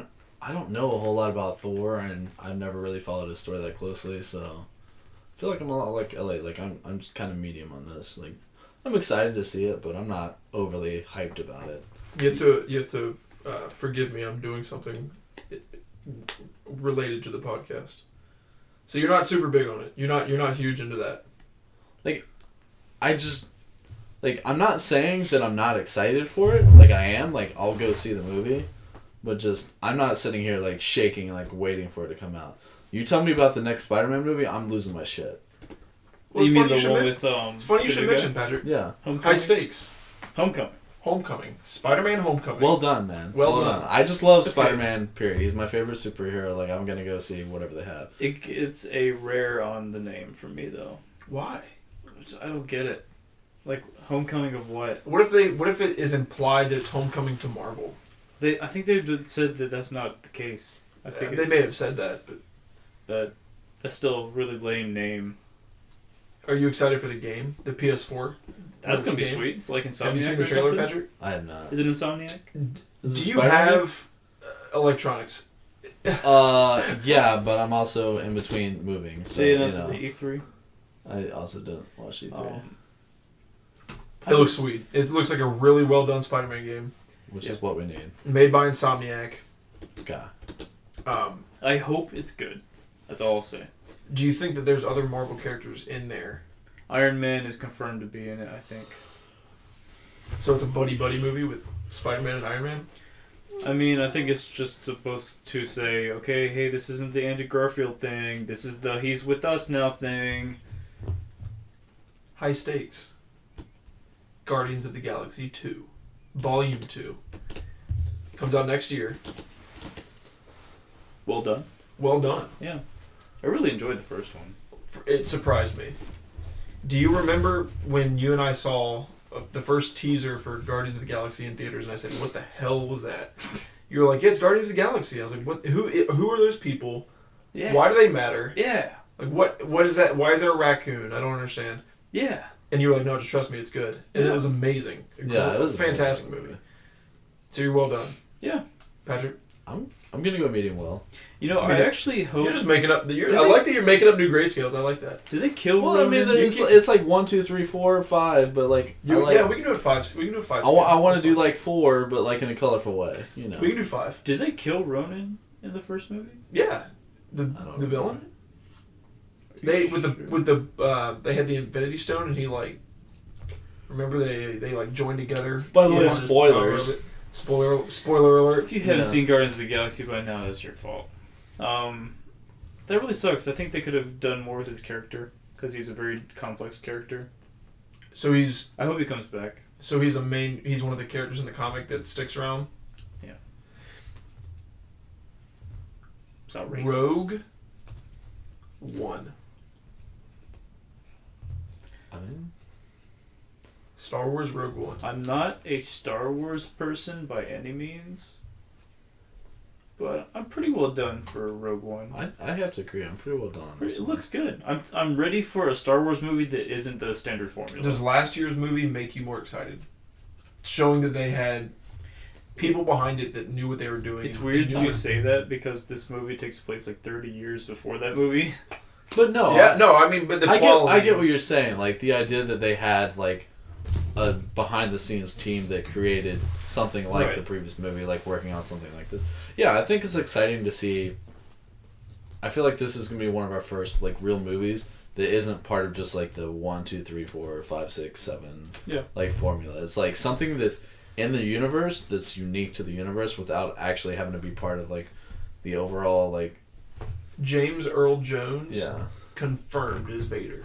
don't know a whole lot about Thor, and I've never really followed his story that closely. So, I feel like I'm a lot like LA. Like I'm just kind of medium on this. Like I'm excited to see it, but I'm not overly hyped about it. You have to forgive me. I'm doing something related to the podcast. So you're not super big on it. You're not huge into that. I just like I'm not saying that I'm not excited for it. Like I am. Like I'll go see the movie, but just I'm not sitting here like shaking, like waiting for it to come out. You tell me about the next Spider-Man movie, I'm losing my shit. Well, You it's mean funny the should one mention- with It's funny you the should new guy? mention, Patrick. Yeah. High Homecoming? stakes. Homecoming. Homecoming. Spider-Man Homecoming. Well done, man. Well done. I just love Okay. Spider-Man. Period. He's my favorite superhero. Like I'm gonna go see whatever they have. It's a rare on the name for me though. Why? I don't get it. Like Homecoming of what? What if it is implied that it's Homecoming to Marvel? I think they said that that's not the case. I think They may have said that, but that that's still a really lame name. are you excited for the game? The PS4? That's gonna be game? sweet. It's like Insomniac. Have you seen the or trailer, something? Patrick? I have not. Is it Insomniac? Is Do it you Spider-Man? have electronics? Yeah, but I'm also in between moving, so Say you it as know. the E3. I also didn't watch E3, It looks sweet. It looks like a really well done Spider-Man game, which is what we need. made by Insomniac. Okay. I hope it's good. That's all I'll say. Do you think that there's other Marvel characters in there? Iron Man is confirmed to be in it. I think. So it's a buddy movie with Spider-Man and Iron Man? I mean, I think it's just supposed to say, okay, hey, this isn't the Andrew Garfield thing. This is the he's with us now thing. High stakes. Guardians of the Galaxy 2. Volume 2. Comes out next year. Well done. Well done. Yeah. I really enjoyed the first one. It surprised me. Do you remember when you and I saw the first teaser for Guardians of the Galaxy in theaters, and I said, "What the hell was that?" You were like, "Yeah, it's Guardians of the Galaxy." I was like, "What? Who are those people? Yeah. Why do they matter? Yeah. Like, what is that? Why is there a raccoon? I don't understand." Yeah. And you were like, "No, just trust me, it's good." And it was amazing. Yeah, it was a fantastic movie. So you're well done. Yeah. Patrick. I'm gonna go medium well. You know, I actually hope. You're just making up. I like that you're making up new grade scales. I like that. Did they kill Well, I Ronan? mean, it's like 1, 2, 3, 4, 5, but like, Yeah, we can do it 5. We can do it 5. I want to do like 4, but like in a colorful way, you know. We can do 5. Did they kill Ronan in the first movie? Yeah, the villain. They with the they had the Infinity Stone, and he like. Remember they like joined together. By the way, on his spoilers. power of it. Spoiler alert. If you haven't seen Guardians of the Galaxy by now, that's your fault. That really sucks. I think they could have done more with his character because he's a very complex character. So I hope he comes back. he's he's one of the characters in the comic that sticks around. Yeah. It's not racist. Rogue One. I mean, Star Wars Rogue One. I'm not a Star Wars person by any means, but I'm pretty well done for Rogue One. I have to agree. I'm pretty well done on this It one. looks good. I'm ready for a Star Wars movie that isn't the standard formula. Does last year's movie make you more excited? Showing that they had people behind it that knew what they were doing. It's weird that you say that because this movie takes place like 30 years before that movie. But no, Yeah, no, I mean, but the quality. I get what you're saying. Like the idea that they had like a behind the scenes team that created something like Right. the previous movie, like working on something like this. Yeah, I think it's exciting to see. I feel like this is gonna be one of our first like real movies that isn't part of just like the 1, 2, 3, 4, 5, 6, 7 like formula. It's like something that's in the universe that's unique to the universe without actually having to be part of like the overall like James Earl Jones yeah. confirmed as Vader.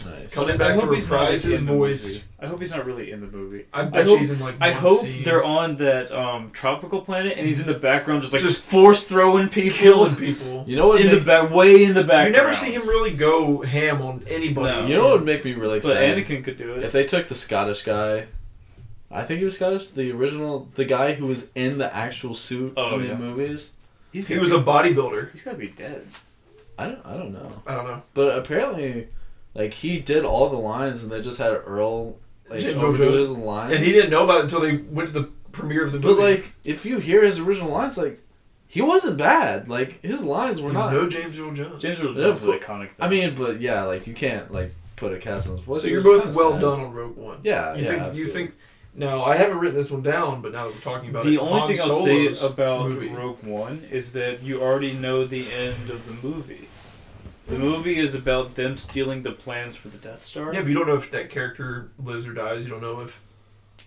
Nice. Coming back to reprise his in the voice. movie. I hope he's not really in the movie. I bet hope- he's in like I one hope scene. they're on that tropical planet and he's in the background just force throwing people killing people. You know what? in the back, way in the You background. never see him really go ham on anybody. No. You know what would make me really But excited? Anakin could do it. If they took the Scottish guy, I think he was Scottish, the original, the guy who was in the actual suit Oh, in yeah. the movies. He was a bodybuilder. He's gotta be dead. I don't know. I don't know. But apparently, like, he did all the lines and they just had Earl, like, James Earl overdo Jones. his lines. And he didn't know about it until they went to the premiere of the movie. But, like, if you hear his original lines, like, he wasn't bad. Like, his lines were he was not. no James Earl Jones. James Earl Yeah, Jones is but- iconic. Though. I mean, but yeah, like, you can't, like, put a cast on his voice. So It you're was both kinda well sad. done on Rogue One. Yeah, You yeah. think? You absolutely. think? Now I haven't written this one down, but now that we're talking about the it, only Han thing I'll say Solo's about movie. Rogue One is that you already know the end of the movie. The movie is about them stealing the plans for the Death Star. Yeah, but you don't know if that character lives or dies. You don't know if.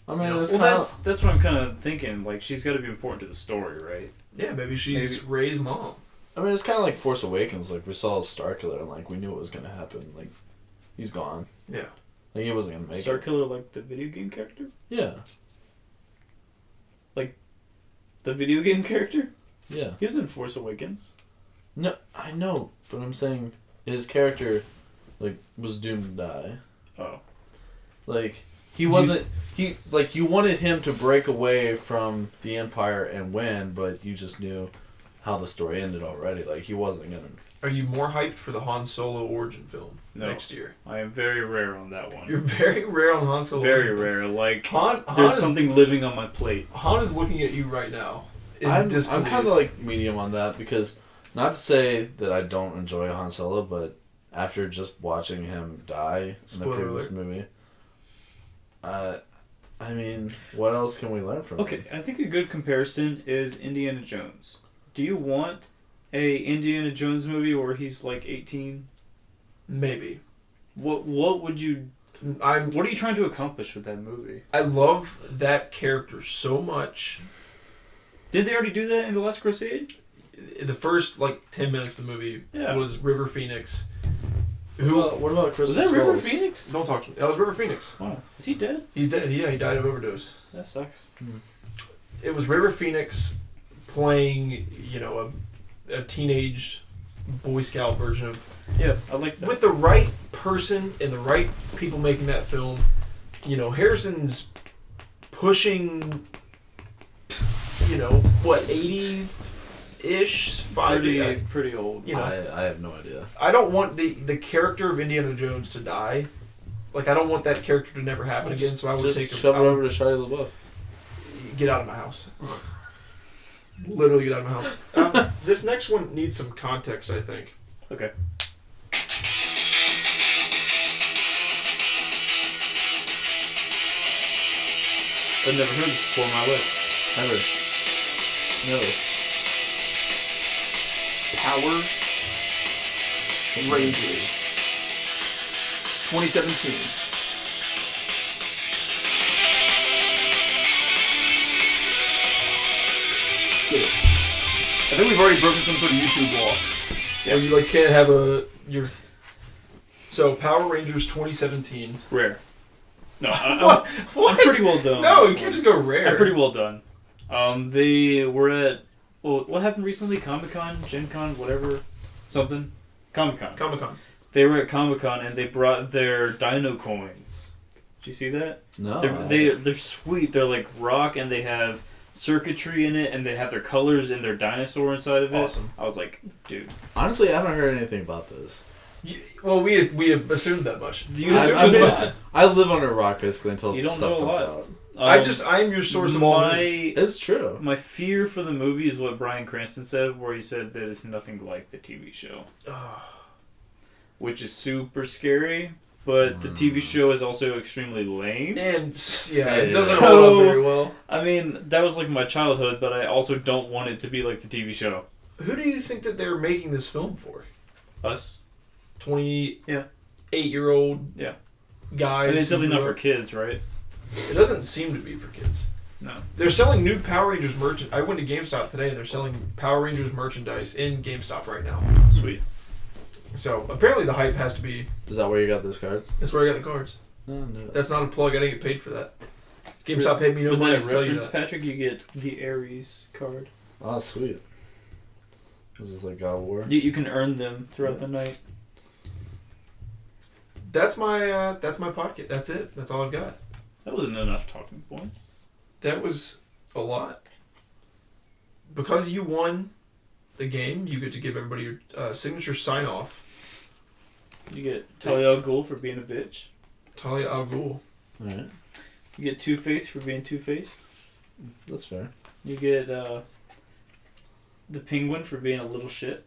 I mean, you know, it's Well, kind that's what I'm kind of thinking. Like, she's got to be important to the story, right? Yeah, maybe she's Rey's mom. I mean, it's kind of like Force Awakens. Like, we saw Starkiller, and, like, we knew what was going to happen. Like, he's gone. Yeah. Like, he wasn't going to make it. Starkiller, like the video game character? Yeah. The video game character? Yeah. He was in Force Awakens. No, I know, but I'm saying his character, like, was doomed to die. Oh. Like, he wasn't... you wanted him to break away from the Empire and win, but you just knew how the story ended already. Like, he wasn't going to... Are you more hyped for the Han Solo origin film No. next year? I am very rare on that one. You're very rare on Han Solo. very origin film. rare. Like, Han there's is, something living on my plate. Han is looking at you right now. in I'm disbelief. kind of, like, medium on that, because... Not to say that I don't enjoy Han Solo, but after just watching him die in the Spoiler previous alert. movie... I mean, what else can we learn from Okay, him? I think a good comparison is Indiana Jones. Do you want a Indiana Jones movie where he's like 18? Maybe. What would you... I'm. What are you trying to accomplish with that movie? I love that character so much Did they already do that in The Last Crusade? The first like 10 minutes of the movie Yeah. was River Phoenix. What about Crystal Was that River Skulls? Phoenix? Don't talk to me. That was River Phoenix. Wow. Is he dead? He's dead. Yeah, he died of overdose. That sucks. It was River Phoenix playing, a teenage Boy Scout version of. Yeah, I like that. With the right person and the right people making that film, Harrison's pushing, 80s-ish, Pretty old. I have no idea. I don't want the character of Indiana Jones to die. Like, I don't want that character to never happen again, so I would Just take shove it over to Shia LaBeouf. Get out of my house. Literally get out of my house. This next one needs some context, I think. Okay. I've never heard this before in my life. Ever. Never. Power Rangers 2017. Get it. I think we've already broken some sort of YouTube law. Yeah, you can't have your. So Power Rangers 2017. Rare. No, What? I'm pretty well done. No, on you this can't one. just go rare. I'm pretty well done. They were at what happened recently? Comic-Con, Gen Con, whatever, something. Comic-Con. Comic-Con. They were at Comic-Con and they brought their Dino coins. Did you see that? No. They're sweet. They're like rock and they have circuitry in it and they have their colors and their dinosaur inside of it. Awesome. I was like, dude. Honestly, I haven't heard anything about this. Well, we assumed that much. You assumed it was bad. I live under a rock basically until You the don't stuff know a comes lot. out. I am your source of all news. It's true. My fear for the movie is what Bryan Cranston said, where he said that it's nothing like the TV show. Which is super scary, but the TV show is also extremely lame. And yeah, it Hey. doesn't So- hold up very well. I mean, that was like my childhood, but I also don't want it to be like the TV show. Who do you think that they're making this film for? Us. 28-year-old Yeah. guys. I mean, it's definitely who not grew for up- kids, right? It doesn't seem to be for kids. No. They're selling new Power Rangers merchandise. I went to GameStop today and they're selling Power Rangers merchandise in GameStop right now. Sweet. So apparently the hype has to be. Is that where you got those cards? That's where I got the cards. No. That's not a plug. I didn't get paid for that. GameStop paid me no For money that to tell you reference, that. Patrick, you get the Ares card. Oh, sweet. This is like God of War. You can earn them throughout the night. That's my pocket. That's it. That's all I've got. That wasn't enough talking points. That was a lot. Because you won the game, you get to give everybody your signature sign-off. You get Talia al Ghul for being a bitch. Talia al Ghul. Alright. You get Two-Face for being Two-Faced. That's fair. You get the Penguin for being a little shit.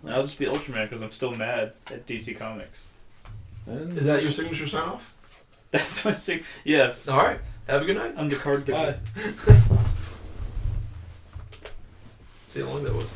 And I'll just be Ultraman because I'm still mad at DC Comics. And Is that your signature sign-off? That's my sig. Yes. All right. Have a good night. I'm the card guy. See how long that was.